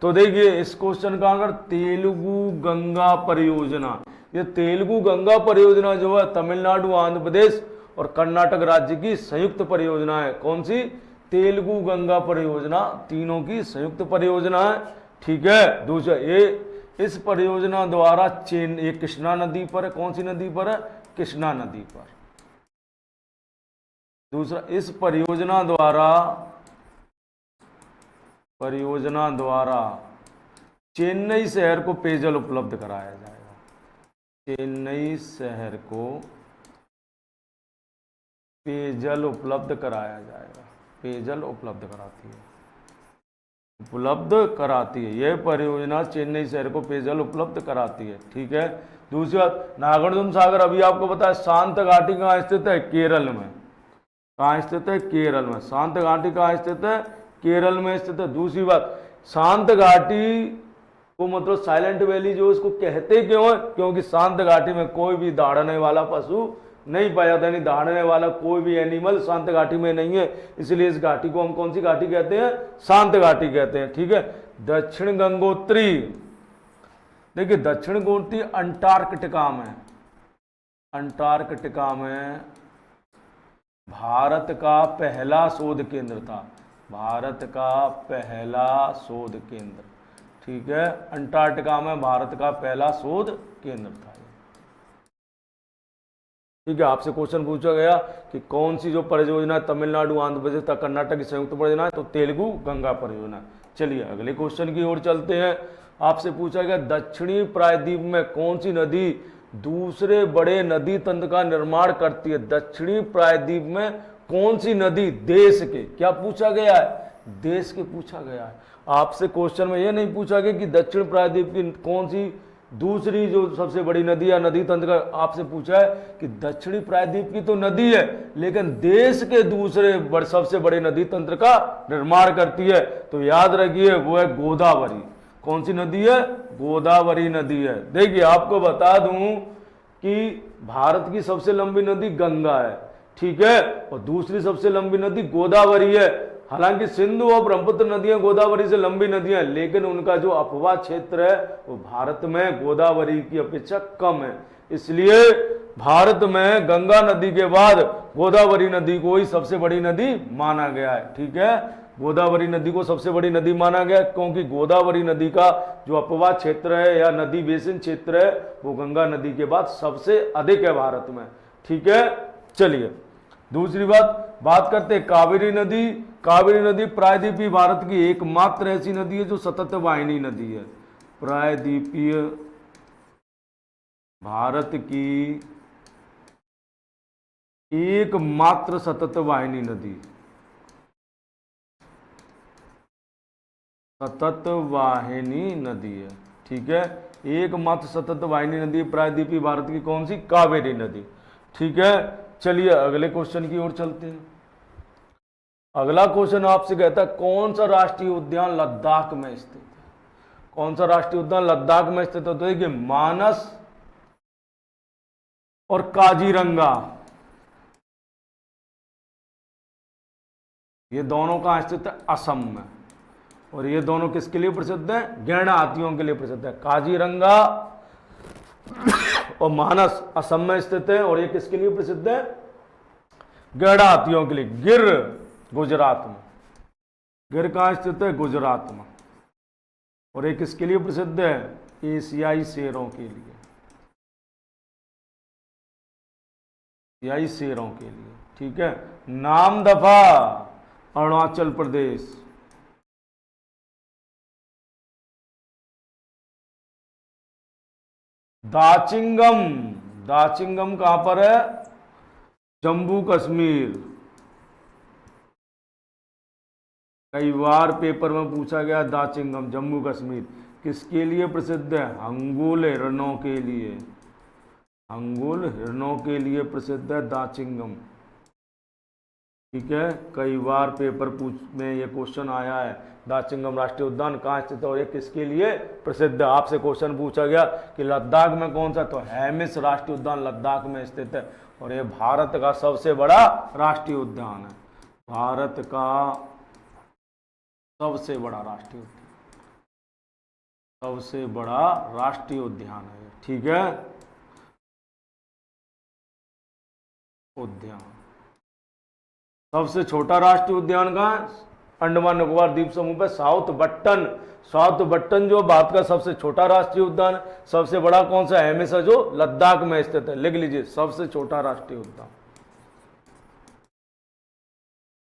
तो देखिए इस क्वेश्चन का आंसर तेलुगु गंगा परियोजना। ये तेलुगु गंगा परियोजना जो है तमिलनाडु, आंध्र प्रदेश और कर्नाटक राज्य की संयुक्त परियोजना है। कौन सी? तेलुगु गंगा परियोजना, तीनों की संयुक्त परियोजना है। ठीक है, दूसरा ये इस परियोजना द्वारा ये कृष्णा नदी पर है। कौन सी नदी पर है? कृष्णा नदी पर। दूसरा इस परियोजना द्वारा चेन्नई शहर को पेयजल उपलब्ध कराया जाएगा। चेन्नई शहर को पेयजल उपलब्ध कराया जाएगा। पेयजल उपलब्ध कराती है, उपलब्ध कराती है। यह परियोजना चेन्नई शहर को पेयजल उपलब्ध कराती है। ठीक है, दूसरी बात नागार्जुन सागर अभी आपको पता है शांत घाटी कहाँ स्थित है? केरल में। कहाँ स्थित है? केरल में। शांत घाटी कहाँ स्थित है? केरल में स्थित है। दूसरी बात शांत घाटी को मतलब साइलेंट वैली जो इसको कहते क्यों है? क्योंकि शांत घाटी में कोई भी दौड़ने वाला पशु नहीं पाया जाता, यानी दौड़ने वाला कोई भी एनिमल शांत घाटी में नहीं है, इसलिए इस घाटी को हम कौन सी घाटी कहते हैं? शांत घाटी कहते हैं। ठीक है, दक्षिण गंगोत्री, देखिए दक्षिण गंगोत्री अंटार्कटिका में, अंटार्कटिका में भारत का पहला शोध केंद्र था। भारत का पहला शोध केंद्र। ठीक है, अंटार्कटिका में भारत का पहला शोध केंद्र था। ठीक है, आपसे क्वेश्चन पूछा गया कि कौन सी जो परियोजना तमिलनाडु, आंध्र प्रदेश तथा कर्नाटक की संयुक्त परियोजना है? तो तेलुगु गंगा परियोजना। चलिए अगले क्वेश्चन की ओर चलते हैं। आपसे पूछा गया दक्षिणी प्रायद्वीप में कौन सी नदी दूसरे बड़े नदी तंत्र का निर्माण करती है? दक्षिणी प्रायद्वीप में कौन सी नदी देश के, क्या पूछा गया है? देश के पूछा गया है। आपसे क्वेश्चन में यह नहीं पूछा गया कि दक्षिण प्रायद्वीप की कौन सी दूसरी जो सबसे बड़ी नदी या नदी तंत्र का, आपसे पूछा है कि दक्षिणी प्रायद्वीप की तो नदी है लेकिन देश के दूसरे सबसे बड़े नदी तंत्र का निर्माण करती है। तो याद रखिए वो है गोदावरी। कौन सी नदी है? गोदावरी नदी है। देखिए आपको बता दूं कि भारत की सबसे लंबी नदी गंगा है। ठीक है, और दूसरी सबसे लंबी नदी गोदावरी है। हालांकि सिंधु और ब्रह्मपुत्र नदियां गोदावरी से लंबी नदियां, लेकिन उनका जो अपवाह क्षेत्र है वो भारत में गोदावरी की अपेक्षा कम है। इसलिए भारत में गंगा नदी के बाद गोदावरी नदी को ही सबसे बड़ी नदी माना गया है। ठीक है, गोदावरी नदी को सबसे बड़ी नदी माना गया क्योंकि गोदावरी नदी का जो अपवाह क्षेत्र है या नदी बेसिन क्षेत्र है वो गंगा नदी के बाद सबसे अधिक है भारत में। ठीक है, चलिए दूसरी बात करते हैं कावेरी नदी। कावेरी नदी प्रायद्वीपीय भारत की एकमात्र ऐसी नदी है जो सतत वाहिनी नदी है। प्रायद्वीपीय भारत की एकमात्र सतत वाहिनी नदी, सतत वाहिनी नदी है। ठीक है, एकमात्र सतत वाहिनी नदी प्रायद्वीपीय भारत की कौन सी? कावेरी नदी। ठीक है, चलिए अगले क्वेश्चन की ओर चलते हैं। अगला क्वेश्चन आपसे कहता है कौन सा राष्ट्रीय उद्यान लद्दाख में स्थित है? कौन सा राष्ट्रीय उद्यान लद्दाख में स्थित है? तो देखिए मानस और काजीरंगा, ये दोनों का स्थित है असम में। और ये दोनों किसके लिए प्रसिद्ध है? गैंडा हाथियों के लिए प्रसिद्ध है। काजीरंगा और मानस असम में स्थित है, और ये किसके लिए प्रसिद्ध है? गैंडा हाथियों के लिए। गिर गुजरात में, गिर कहाँ स्थित है? गुजरात में। और ये किसके लिए प्रसिद्ध है? एशियाई शेरों के लिए, एशियाई शेरों के लिए। ठीक है। नामदफा अरुणाचल प्रदेश, दाचिंगम, दाचिंगम कहां पर है? जम्मू कश्मीर। कई बार पेपर में पूछा गया दाचिंगम जम्मू कश्मीर किसके लिए प्रसिद्ध है? हंगुल हिरणों के लिए, हंगुल हिरणों के लिए प्रसिद्ध है दाचिंगम। ठीक है। कई बार पेपर में ये क्वेश्चन आया है, दाचिंगम राष्ट्रीय उद्यान कहाँ स्थित है और ये किसके लिए प्रसिद्ध है? आपसे क्वेश्चन पूछा गया कि लद्दाख में कौन सा, तो हेमिस राष्ट्रीय उद्यान लद्दाख में स्थित है, और ये भारत का सबसे बड़ा राष्ट्रीय उद्यान है। भारत का सबसे बड़ा राष्ट्रीय उद्यान, सबसे बड़ा राष्ट्रीय उद्यान है। ठीक है। उद्यान। सबसे छोटा राष्ट्रीय उद्यान कहाँ है? अंडमान निकोबार द्वीप समूह पे साउथ बट्टन, साउथ बट्टन जो भारत का सबसे छोटा राष्ट्रीय उद्यान है। सबसे बड़ा कौन सा? हेमिस है, जो लद्दाख में स्थित है। लिख लीजिए, सबसे छोटा राष्ट्रीय उद्यान,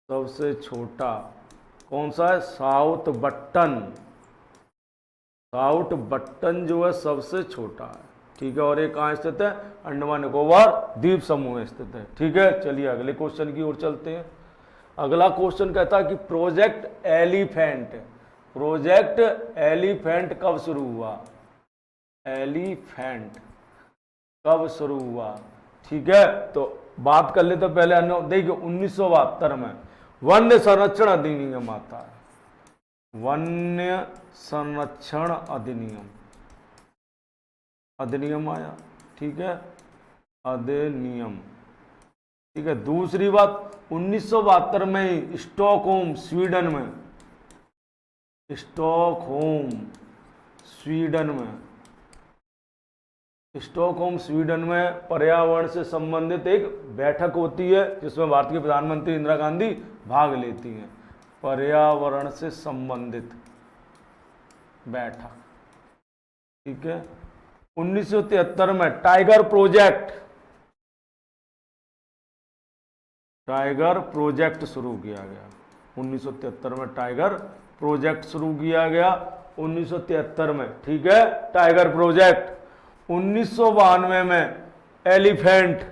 सबसे छोटा कौन सा है? साउथ बट्टन, साउथ बट्टन जो है सबसे छोटा है। ठीक है। और ये कहाँ स्थित है? अंडमान निकोबार द्वीप समूह में स्थित है। ठीक है। चलिए अगले क्वेश्चन की ओर चलते हैं। अगला क्वेश्चन कहता है कि प्रोजेक्ट एलिफेंट, प्रोजेक्ट एलिफेंट कब शुरू हुआ? एलिफेंट कब शुरू हुआ? ठीक है। तो बात कर ले तो पहले देखिए 1972 में वन्य संरक्षण अधिनियम आता है, वन्य संरक्षण अधिनियम, अधिनियम आया। ठीक है। अधिनियम। ठीक है। दूसरी बात 1972 में स्टॉकहोम स्वीडन में, स्टॉकहोम स्वीडन में, स्टॉकहोम स्वीडन में पर्यावरण से संबंधित एक बैठक होती है जिसमें भारत के प्रधानमंत्री इंदिरा गांधी भाग लेती हैं। पर्यावरण से संबंधित बैठक। ठीक है। 1973 में टाइगर प्रोजेक्ट, टाइगर प्रोजेक्ट शुरू किया गया। 1973 में टाइगर प्रोजेक्ट शुरू किया गया, 1973 में। ठीक है। Tiger project. 1992 में एलिफेंट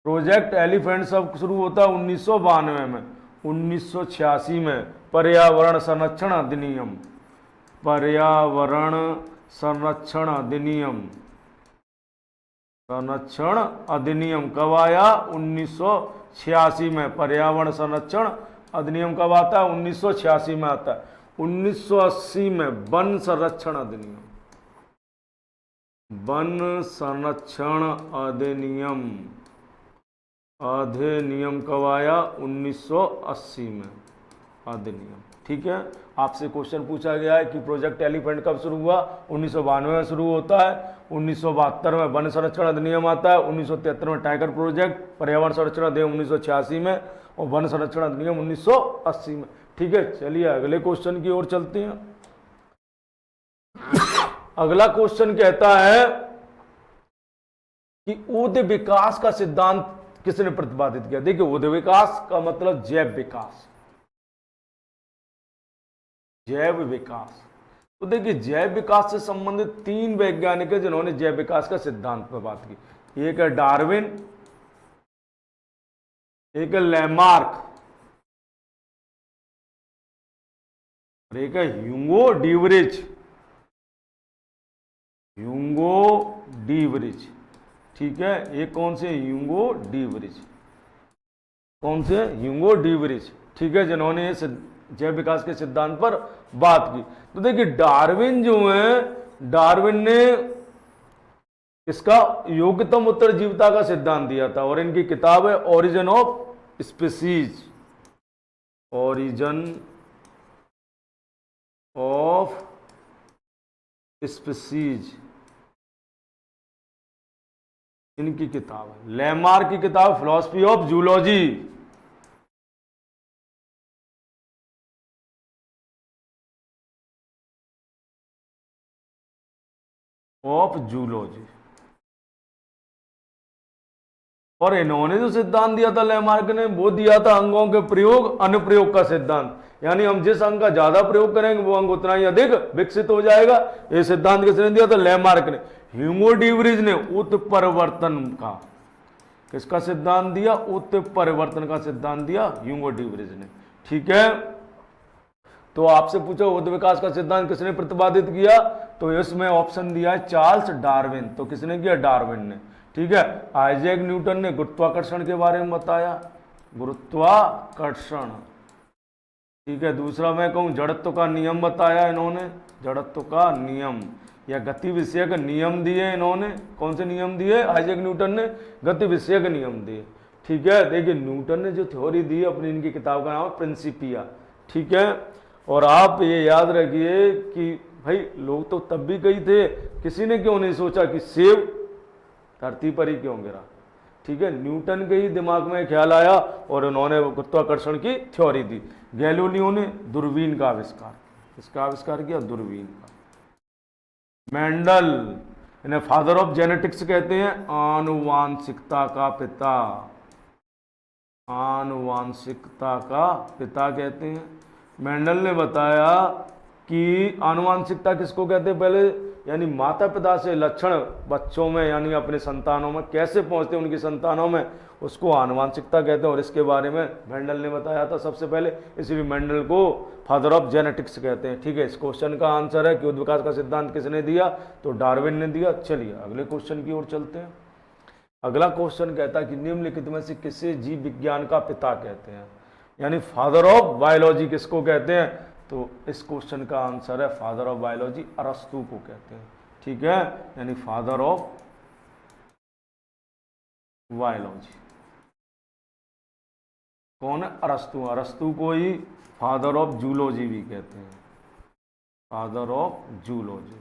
प्रोजेक्ट, एलिफेंट सब शुरू होता है 1992 में। 1986 में पर्यावरण संरक्षण अधिनियम, पर्यावरण संरक्षण अधिनियम, संरक्षण अधिनियम कब आया? 1986 में। पर्यावरण संरक्षण अधिनियम कब आता है? 1986 में आता है। 1980 में वन संरक्षण अधिनियम, वन संरक्षण अधिनियम, अधिनियम कब आया? 1980 में अधिनियम। ठीक है। आपसे क्वेश्चन पूछा गया है कि प्रोजेक्ट एलिफेंट कब शुरू हुआ? 1992 में शुरू होता है। 1972 में वन संरक्षण अधिनियम आता है। 1973 में टाइगर प्रोजेक्ट, पर्यावरण संरक्षण अधिनियम 1986 में, और वन संरक्षण अधिनियम 1980 में। ठीक है। चलिए अगले क्वेश्चन की ओर चलते हैं। अगला क्वेश्चन कहता है कि उद्य विकास का सिद्धांत किसने प्रतिपादित किया? देखिए उद्य विकास का मतलब जैव विकास, जैव विकास। तो देखिए जैव विकास से संबंधित 3 वैज्ञानिक हैं जिन्होंने जैव विकास का सिद्धांत पर बात की। एक है डार्विन, एक है लैमार्क, और एक है ह्यूगो डीवरिच, ह्यूगो डीवरिच। ठीक है। ये कौन से? ह्यूगो डीवरिच। कौन से? ह्यूगो डीवरिच। ठीक है। जिन्होंने जैव विकास के सिद्धांत पर बात की। तो देखिए डार्विन जो है, डार्विन ने इसका योग्यतम उत्तरजीविता का सिद्धांत दिया था। और इनकी किताब है origin of species, origin of species इनकी किताब है। लेमार्क की किताब philosophy of zoology, of zoology. और इन्होंने जो सिद्धांत दिया था लेमार्क ने, वो दिया था अंगों के प्रयोग अनुप्रयोग का सिद्धांत। यानी हम जिस अंग का ज्यादा प्रयोग करेंगे वो अंग उतना ही अधिक विकसित हो जाएगा। ये सिद्धांत किसने दिया था? लेमार्क ने। ह्यूगो डीवरीज ने उत्परिवर्तन का, किसका सिद्धांत दिया? उत्परिवर्तन का सिद्धांत दिया ह्यूगो डीवरीज ने। ठीक है, तो आपसे पूछो बुद्ध विकास का सिद्धांत किसने प्रतिपादित किया? तो इसमें ऑप्शन दिया है चार्ल्स डार्विन। तो किसने किया? डार्विन ने। ठीक है, आइजैक न्यूटन ने गुरुत्वाकर्षण के बारे में बताया, गुरुत्वाकर्षण। ठीक है, दूसरा मैं कहूं जड़त्व का नियम बताया इन्होंने, जड़त्व का नियम या गति विषयक नियम दिए इन्होंने। कौन से नियम दिए? आइजैक न्यूटन ने गति विषयक नियम दिए। ठीक है, देखिए न्यूटन ने जो थ्योरी दी अपनी, इनकी किताब का नाम है प्रिंसिपिया। ठीक है, और आप ये याद रखिए कि भाई लोग तो तब भी कही थे, किसी ने क्यों नहीं सोचा कि सेब धरती पर ही क्यों गिरा। ठीक है, न्यूटन के ही दिमाग में ख्याल आया और उन्होंने गुरुत्वाकर्षण की थ्योरी दी। गैलीलियो ने दूरबीन का आविष्कार, किसका आविष्कार किया? दूरबीन का। मेंडल, इन्हें फादर ऑफ जेनेटिक्स कहते हैं, आनुवांशिकता का पिता, आनुवांशिकता का पिता कहते हैं। मेंडल ने बताया कि आनुवांशिकता किसको कहते हैं? पहले यानी माता पिता से लक्षण बच्चों में यानी अपने संतानों में कैसे पहुंचते हैं उनकी संतानों में, उसको आनुवांशिकता कहते हैं। और इसके बारे में मेंडल ने बताया था सबसे पहले, इसलिए मेंडल को फादर ऑफ जेनेटिक्स कहते हैं। ठीक है, इस क्वेश्चन का आंसर है कि बुद्ध विकास का सिद्धांत किसने दिया? तो डार्विन ने दिया। चलिए अगले क्वेश्चन की ओर चलते हैं। अगला क्वेश्चन कहता है कि निम्नलिखित में से किसे जीव विज्ञान का पिता कहते हैं, यानी फादर ऑफ बायोलॉजी किसको कहते हैं? तो इस क्वेश्चन का आंसर है फादर ऑफ बायोलॉजी अरस्तु को कहते हैं। ठीक है, यानी फादर ऑफ बायोलॉजी कौन है? अरस्तु। अरस्तु को ही फादर ऑफ जूलॉजी भी कहते हैं, फादर ऑफ जूलॉजी।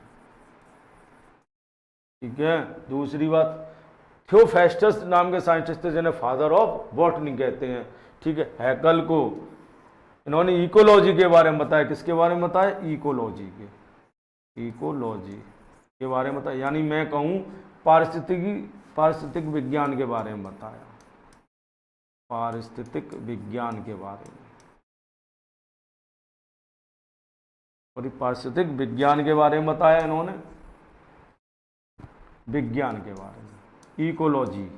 ठीक है, दूसरी बात, थियोफेस्टस नाम के साइंटिस्ट थे जिन्हें फादर ऑफ बॉटनी कहते हैं। ठीक है, हैकल को इन्होंने इकोलॉजी के बारे में बताया। किसके बारे में बताया? इकोलॉजी के, इकोलॉजी के बारे में बताया। यानी मैं कहूं पारिस्थितिक विज्ञान के बारे में बताया, पारिस्थितिक विज्ञान के बारे में। और पारिस्थितिक विज्ञान के बारे में बताया इन्होंने, विज्ञान के बारे में, इकोलॉजी।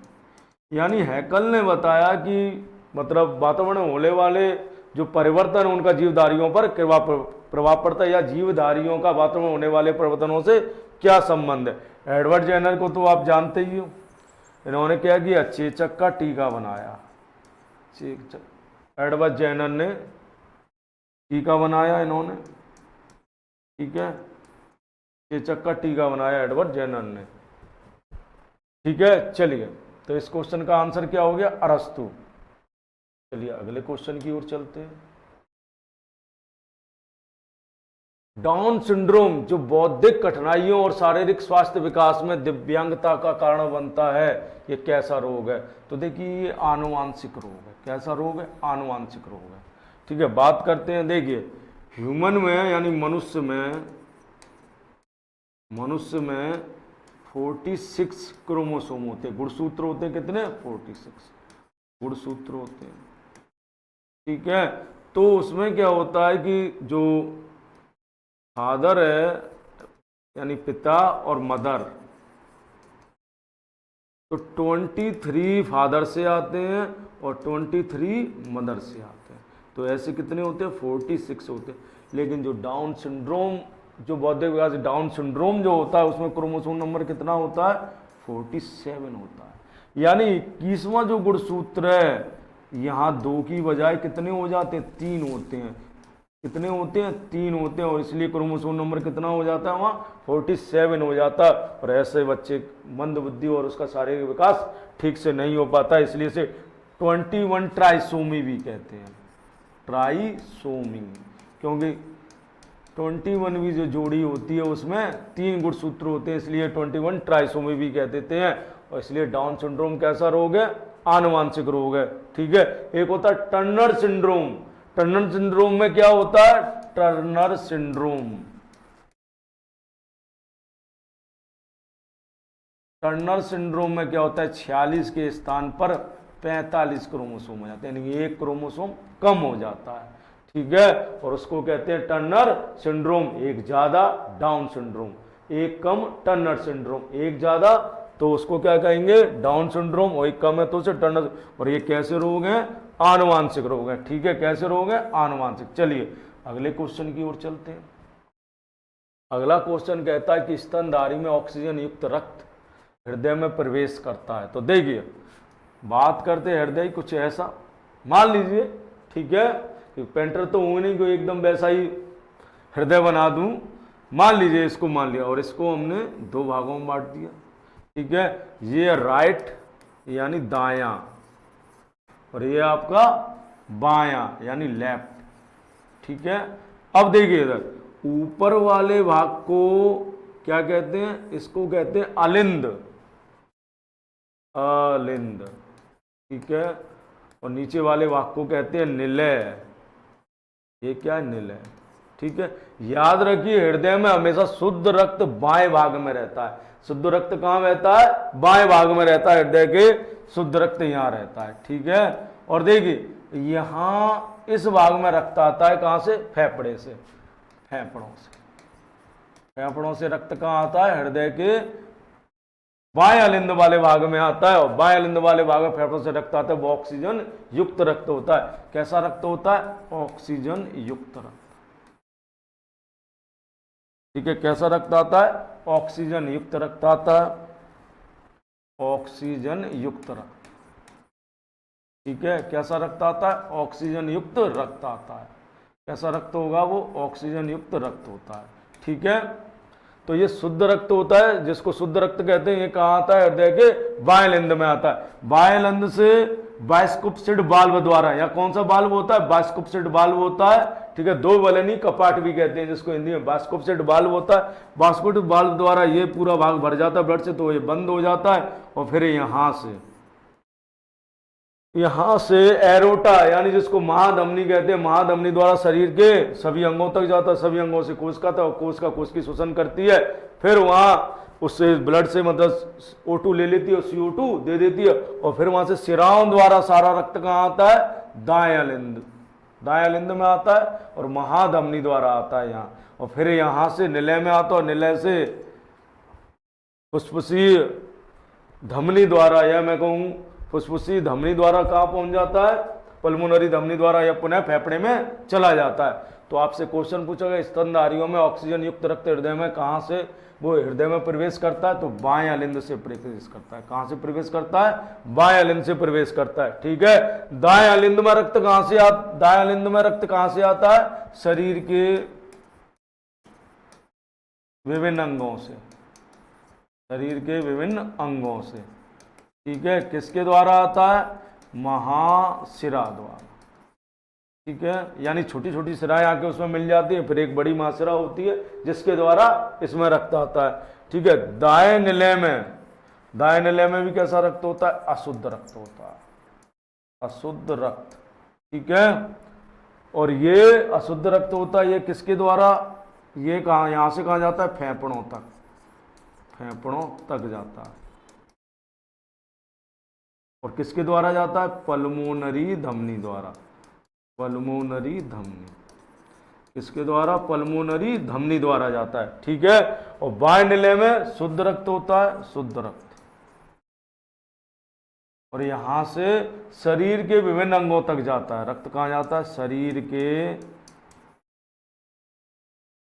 यानी हैकल ने बताया कि मतलब वातावरण में होने वाले जो परिवर्तन है उनका जीवधारियों पर प्रभाव पड़ता है, या जीवधारियों का वातावरण में होने वाले परिवर्तनों से क्या संबंध है। एडवर्ड जेनर को तो आप जानते ही हो, इन्होंने क्या किया? चेचक का टीका बनाया। एडवर्ड जेनर ने टीका बनाया इन्होंने। ठीक है, चेचक का टीका बनाया एडवर्ड जेनर ने। ठीक है, चलिए तो इस क्वेश्चन का आंसर क्या हो गया? अरस्तु। चलिए अगले क्वेश्चन की ओर चलते हैं। डाउन सिंड्रोम जो बौद्धिक कठिनाइयों और शारीरिक स्वास्थ्य विकास में दिव्यांगता का कारण बनता है, ये कैसा रोग है? तो देखिए ये आनुवांशिक रोग है। कैसा रोग है? आनुवांशिक रोग है। ठीक है, बात करते हैं। देखिए ह्यूमन में यानी मनुष्य में 46 क्रोमोसोम होते हैं, गुणसूत्र होते हैं। कितने? 46 गुणसूत्र होते हैं। ठीक है, तो उसमें क्या होता है कि जो फादर है यानी पिता और मदर, तो 23 फादर से आते हैं और 23 मदर से आते हैं। तो ऐसे कितने होते हैं? 46 होते हैं। लेकिन जो डाउन सिंड्रोम, जो बौद्धिक विकास डाउन सिंड्रोम जो होता है उसमें क्रोमोसोम नंबर कितना होता है? 47 होता है। यानी 21वां जो गुणसूत्र है, यहाँ 2 की बजाय कितने हो जाते हैं? 3 होते हैं। कितने होते हैं, 3 होते हैं, और इसलिए क्रोमोसोम नंबर कितना हो जाता है वहाँ 47 हो जाता है। और ऐसे बच्चे मंद बुद्धि और उसका शारीरिक विकास ठीक से नहीं हो पाता, इसलिए इसे 21 ट्राइसोमी भी कहते हैं, ट्राइसोमी, क्योंकि 21वीं जो जोड़ी होती है उसमें 3 गुणसूत्र होते हैं, इसलिए 21 ट्राइसोमी भी कह देते हैं। और इसलिए डाउन सिंड्रोम कैसा रोग है, आनुवांशिक रोग है, ठीक है। एक होता है टर्नर सिंड्रोम। टर्नर सिंड्रोम में क्या होता है, टर्नर सिंड्रोम, टर्नर सिंड्रोम में क्या होता है, 46 के स्थान पर 45 क्रोमोसोम हो जाते हैं, यानी एक क्रोमोसोम कम हो जाता है, ठीक है। और उसको कहते हैं टर्नर सिंड्रोम। एक ज्यादा डाउन सिंड्रोम, एक कम टर्नर सिंड्रोम, एक ज्यादा तो उसको क्या कहेंगे, डाउन सिंड्रोम, और एक कम है तो उसे टर्नर। और ये कैसे रोग हैं, आनुवांशिक रोग है, ठीक है। कैसे रोग है, आनुवांशिक। चलिए अगले क्वेश्चन की ओर चलते हैं। अगला क्वेश्चन कहता है कि स्तनधारी में ऑक्सीजन युक्त रक्त हृदय में प्रवेश करता है। तो देखिए बात करते हैं हृदय कुछ ऐसा, मान लीजिए, ठीक है, कि पेंटर तो हूँ नहीं कोई एकदम वैसा ही हृदय बना दूं, मान लीजिए इसको मान लिया, और इसको हमने 2 भागों में बांट दिया, ठीक है। ये राइट यानी दायां, और ये आपका बायां यानी लेफ्ट, ठीक है। अब देखिए इधर ऊपर वाले भाग को क्या कहते हैं, इसको कहते हैं अलिंद, अलिंद, ठीक है। और नीचे वाले भाग को कहते हैं निलय, ये क्या है, निलय, ठीक है। याद रखिए हृदय में हमेशा शुद्ध रक्त बाएं भाग में रहता है। शुद्ध रक्त कहां रहता है, बाएं भाग में रहता है, हृदय के शुद्ध रक्त यहां रहता है, ठीक है। और देखिए यहां इस भाग में रक्त आता है, कहां से, फेफड़े से, फेफड़ों से, फेफड़ों से रक्त कहां आता है, हृदय के बाएं अलिंद वाले भाग में आता है, और बाएं अलिंद वाले भाग में फेफड़ों से रक्त आता है, वो ऑक्सीजन युक्त रक्त होता है। कैसा रक्त होता है, ऑक्सीजन युक्त रक्त, ठीक है। कैसा रक्त आता है, ऑक्सीजन युक्त रक्त आता है, ऑक्सीजन युक्त रक्त, ठीक है। कैसा रक्त आता है, ऑक्सीजन युक्त रक्त आता है। कैसा रक्त होगा वो, ऑक्सीजन युक्त रक्त होता है, ठीक है। तो ये शुद्ध रक्त होता है, जिसको शुद्ध रक्त कहते हैं। ये कहाँ आता है, हृदय के बाएं लिंद में आता है। बाएं लिंद से बाइस्कुप्सिड वाल्व द्वारा, या कौन सा वाल्व होता है, बाइस्कुप्सिड वाल्व होता है, ठीक है। 2 वलनी कपाट भी कहते हैं जिसको हिंदी में, बाइस्कुप्सिड वाल्व होता है। बाइस्कुप्सिड वाल्व द्वारा ये पूरा भाग भर जाता है ब्लड से, तो ये बंद हो जाता है, और फिर यहां से एरोटा यानी जिसको महाधमनी कहते हैं, महाधमनी द्वारा शरीर के सभी अंगों तक जाता है, सभी अंगों से कोशिका तक, और कोशिका कोशिकी शोषण करती है, फिर वहां उससे ब्लड से मतलब O2 ले लेती है, CO2 दे देती है, और फिर वहां से शिराओं द्वारा सारा रक्त कहाँ आता है, दायां लिंद, दायां लिंद में आता है, और महाधमनी द्वारा आता है यहाँ, और फिर यहां से निलय में आता है, निलय से फुसफुसी धमनी द्वारा, या मैं कहूँ फुसफुसी धमनी द्वारा कहाँ पहुंच जाता है, पल्मोनरी धमनी द्वारा, या पुनः फेफड़े में चला जाता है। तो आपसे क्वेश्चन पूछा गया स्तनधारियों में ऑक्सीजन युक्त रक्त हृदय में कहाँ से वो हृदय में प्रवेश करता है, तो बाएं अलिंद से प्रवेश करता है। कहाँ से प्रवेश करता है, बाएं अलिंद से प्रवेश करता है, ठीक है। दाएं अलिंद में रक्त कहाँ से आता, दाएं अलिंद में रक्त कहाँ से आता है, शरीर के विभिन्न अंगों से, शरीर के विभिन्न अंगों से, ठीक है। किसके द्वारा आता है, महाशिरा द्वारा, ठीक है। यानी छोटी छोटी शिराएं आके उसमें मिल जाती है, फिर एक बड़ी महाशिरा होती है जिसके द्वारा इसमें रक्त आता है, ठीक है। दाएं निलय में, दाएं निलय में भी कैसा रक्त होता है, अशुद्ध रक्त होता है, अशुद्ध रक्त, ठीक है। और ये अशुद्ध रक्त होता है, ये किसके द्वारा, ये कहाँ, यहां से कहाँ जाता है, फेफड़ों तक, फेफड़ों तक जाता है, और किसके द्वारा जाता है, पल्मोनरी धमनी द्वारा, पल्मोनरी धमनी, किसके द्वारा, पल्मोनरी धमनी द्वारा जाता है, ठीक है। और बाएं निलय में शुद्ध रक्त होता है, शुद्ध रक्त, और यहां से शरीर के विभिन्न अंगों तक जाता है। रक्त कहां जाता है, शरीर के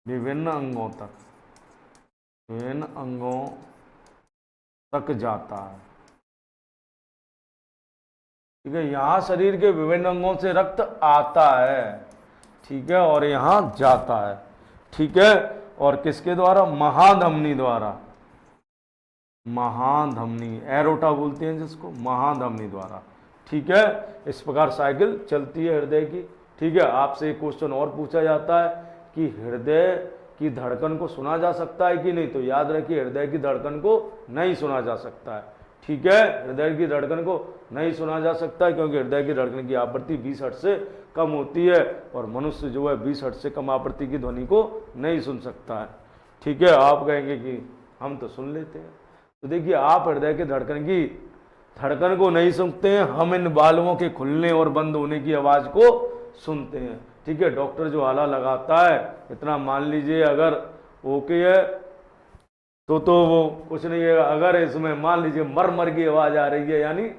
विभिन्न अंगों तक, विभिन्न अंगों तक जाता है, ठीक है। यहां शरीर के विभिन्न अंगों से रक्त आता है, ठीक है, और यहाँ जाता है, ठीक है, और किसके द्वारा? महाधमनी द्वारा, महाधमनी, एरोटा बोलते हैं जिसको, महाधमनी द्वारा, ठीक है। इस प्रकार साइकिल चलती है हृदय की, ठीक है। आपसे एक क्वेश्चन और पूछा जाता है कि हृदय की धड़कन को सुना जा सकता है कि नहीं, तो याद रखिए हृदय की धड़कन को नहीं सुना जा सकता है, ठीक है। हृदय की धड़कन को नहीं सुना जा सकता है क्योंकि हृदय की धड़कन की आवृत्ति 20 हर्ट्ज से कम होती है और मनुष्य जो है 20 हर्ट्ज से कम आवृत्ति की ध्वनि को नहीं सुन सकता है, ठीक है। आप कहेंगे कि हम तो सुन लेते हैं, तो देखिए आप हृदय के धड़कन को नहीं सुनते हैं, हम इन बालों के खुलने और बंद होने की आवाज़ को सुनते हैं, ठीक है। डॉक्टर जो आला लगाता है, इतना मान लीजिए अगर ओके है तो वो कुछ नहीं है, अगर इसमें मान लीजिए मर की आवाज़ आ रही है, यानी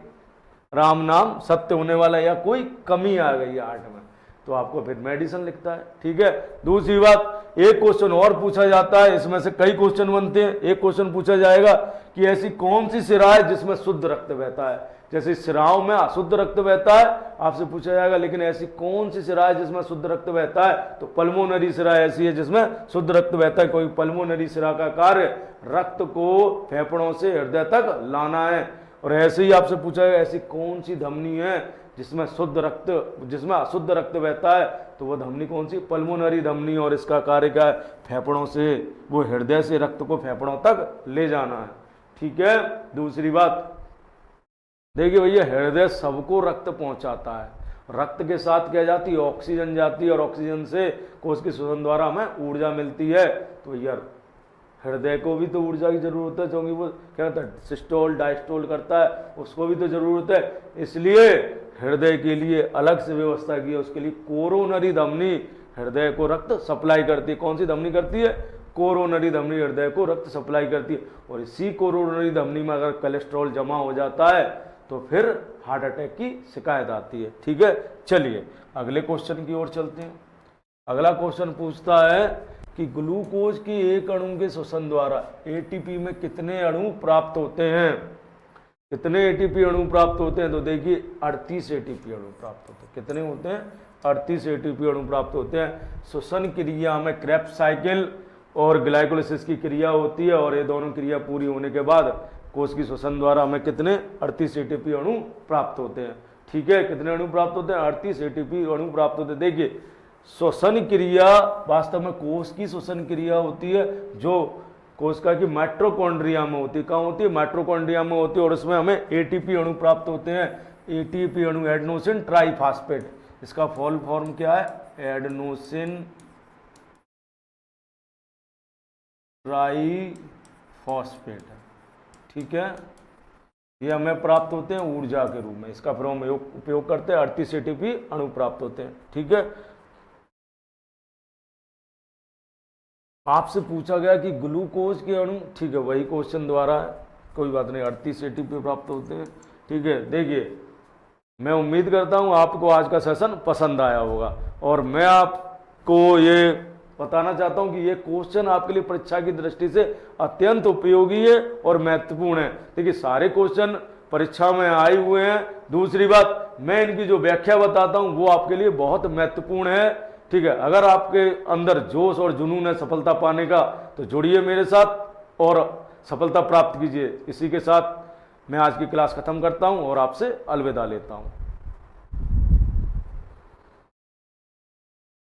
राम नाम सत्य होने वाला या कोई कमी आ गई है हार्ट में, तो आपको फिर मेडिसिन लिखता है, ठीक है। दूसरी बात, एक क्वेश्चन और पूछा जाता है, इसमें से कई क्वेश्चन बनते हैं। एक क्वेश्चन पूछा जाएगा कि ऐसी कौन सी सिरा है जिसमें शुद्ध रक्त बहता है। जैसे सिराओं में अशुद्ध रक्त बहता है, आपसे पूछा जाएगा, लेकिन ऐसी कौन सी सिरा है जिसमें शुद्ध रक्त बहता है, तो पल्मोनरी सिरा ऐसी है जिसमें शुद्ध रक्त बहता है। कोई पल्मोनरी सिरा का कार्य रक्त को फेफड़ों से हृदय तक लाना है। और ऐसे ही आपसे पूछा जाएगा ऐसी कौन सी धमनी है जिसमें अशुद्ध रक्त बहता है, तो वह धमनी कौन सी? पल्मोनरी धमनी, और इसका कार्य क्या है? फेफड़ों से, वो हृदय से रक्त को फेफड़ों तक ले जाना है, ठीक है। दूसरी बात देखिए भैया, हृदय सबको रक्त पहुंचाता है, रक्त के साथ क्या जाती है? ऑक्सीजन जाती है, और ऑक्सीजन से कोश के शोषण द्वारा हमें ऊर्जा मिलती है। तो भैया हृदय को भी तो ऊर्जा की जरूरत है, क्योंकि वो क्या कहता है, सिस्टोल डायस्टोल करता है, उसको भी तो जरूरत है। इसलिए हृदय के लिए अलग से व्यवस्था की है, उसके लिए कोरोनरी धमनी हृदय को रक्त सप्लाई करती है। कौन सी धमनी करती है? कोरोनरी धमनी हृदय को रक्त सप्लाई करती है। और इसी कोरोनरी धमनी में अगर कोलेस्ट्रॉल जमा हो जाता है तो फिर हार्ट अटैक की शिकायत आती है, ठीक है। चलिए अगले क्वेश्चन की ओर चलते हैं। अगला क्वेश्चन पूछता है कि ग्लूकोज के एक अणु के श्वसन द्वारा एटीपी में कितने अणु प्राप्त होते हैं? कितने एटीपी अणु प्राप्त होते हैं? तो देखिए 38 एटीपी अणु प्राप्त होते हैं। कितने होते हैं? 38 एटीपी अणु प्राप्त होते हैं। श्वसन क्रिया में क्रेब्स साइकिल और ग्लाइकोलाइसिस की क्रिया होती है, और ये दोनों क्रिया पूरी होने के बाद कोश की श्वसन द्वारा हमें कितने? 38 एटीपी अणु प्राप्त होते हैं, ठीक है। कितने अणु प्राप्त होते हैं? 38 एटीपी अणु प्राप्त होते हैं। देखिए श्वसन क्रिया वास्तव में कोश की श्वसन क्रिया होती है, जो कोशिका की माइटोकॉन्ड्रिया में होती है। कहाँ होती है? माइटोकॉन्ड्रिया में होती है, और इसमें हमें एटीपी अणु प्राप्त होते हैं। एटीपी अणु एडेनोसिन ट्राइफॉस्फेट, इसका फुल फॉर्म क्या है? एडेनोसिन ट्राइफॉस्फेट, ठीक है। ये हमें प्राप्त होते हैं ऊर्जा के रूप में, इसका फिर हम उपयोग करते हैं। 38 एटीपी अणु प्राप्त होते हैं, ठीक है। आपसे पूछा गया कि ग्लूकोज के अणु, ठीक है, वही क्वेश्चन द्वारा है, कोई बात नहीं, 38 एटीपी प्राप्त होते हैं, ठीक है। देखिए मैं उम्मीद करता हूं आपको आज का सेशन पसंद आया होगा, और मैं आपको ये बताना चाहता हूं कि ये क्वेश्चन आपके लिए परीक्षा की दृष्टि से अत्यंत उपयोगी है और महत्वपूर्ण है। देखिए सारे क्वेश्चन परीक्षा में आए हुए हैं। दूसरी बात, मैं इनकी जो व्याख्या बताता हूं वो आपके लिए बहुत महत्वपूर्ण है, ठीक है। अगर आपके अंदर जोश और जुनून है सफलता पाने का, तो जुड़िए मेरे साथ और सफलता प्राप्त कीजिए। इसी के साथ मैं आज की क्लास खत्म करता हूं और आपसे अलविदा लेता हूं।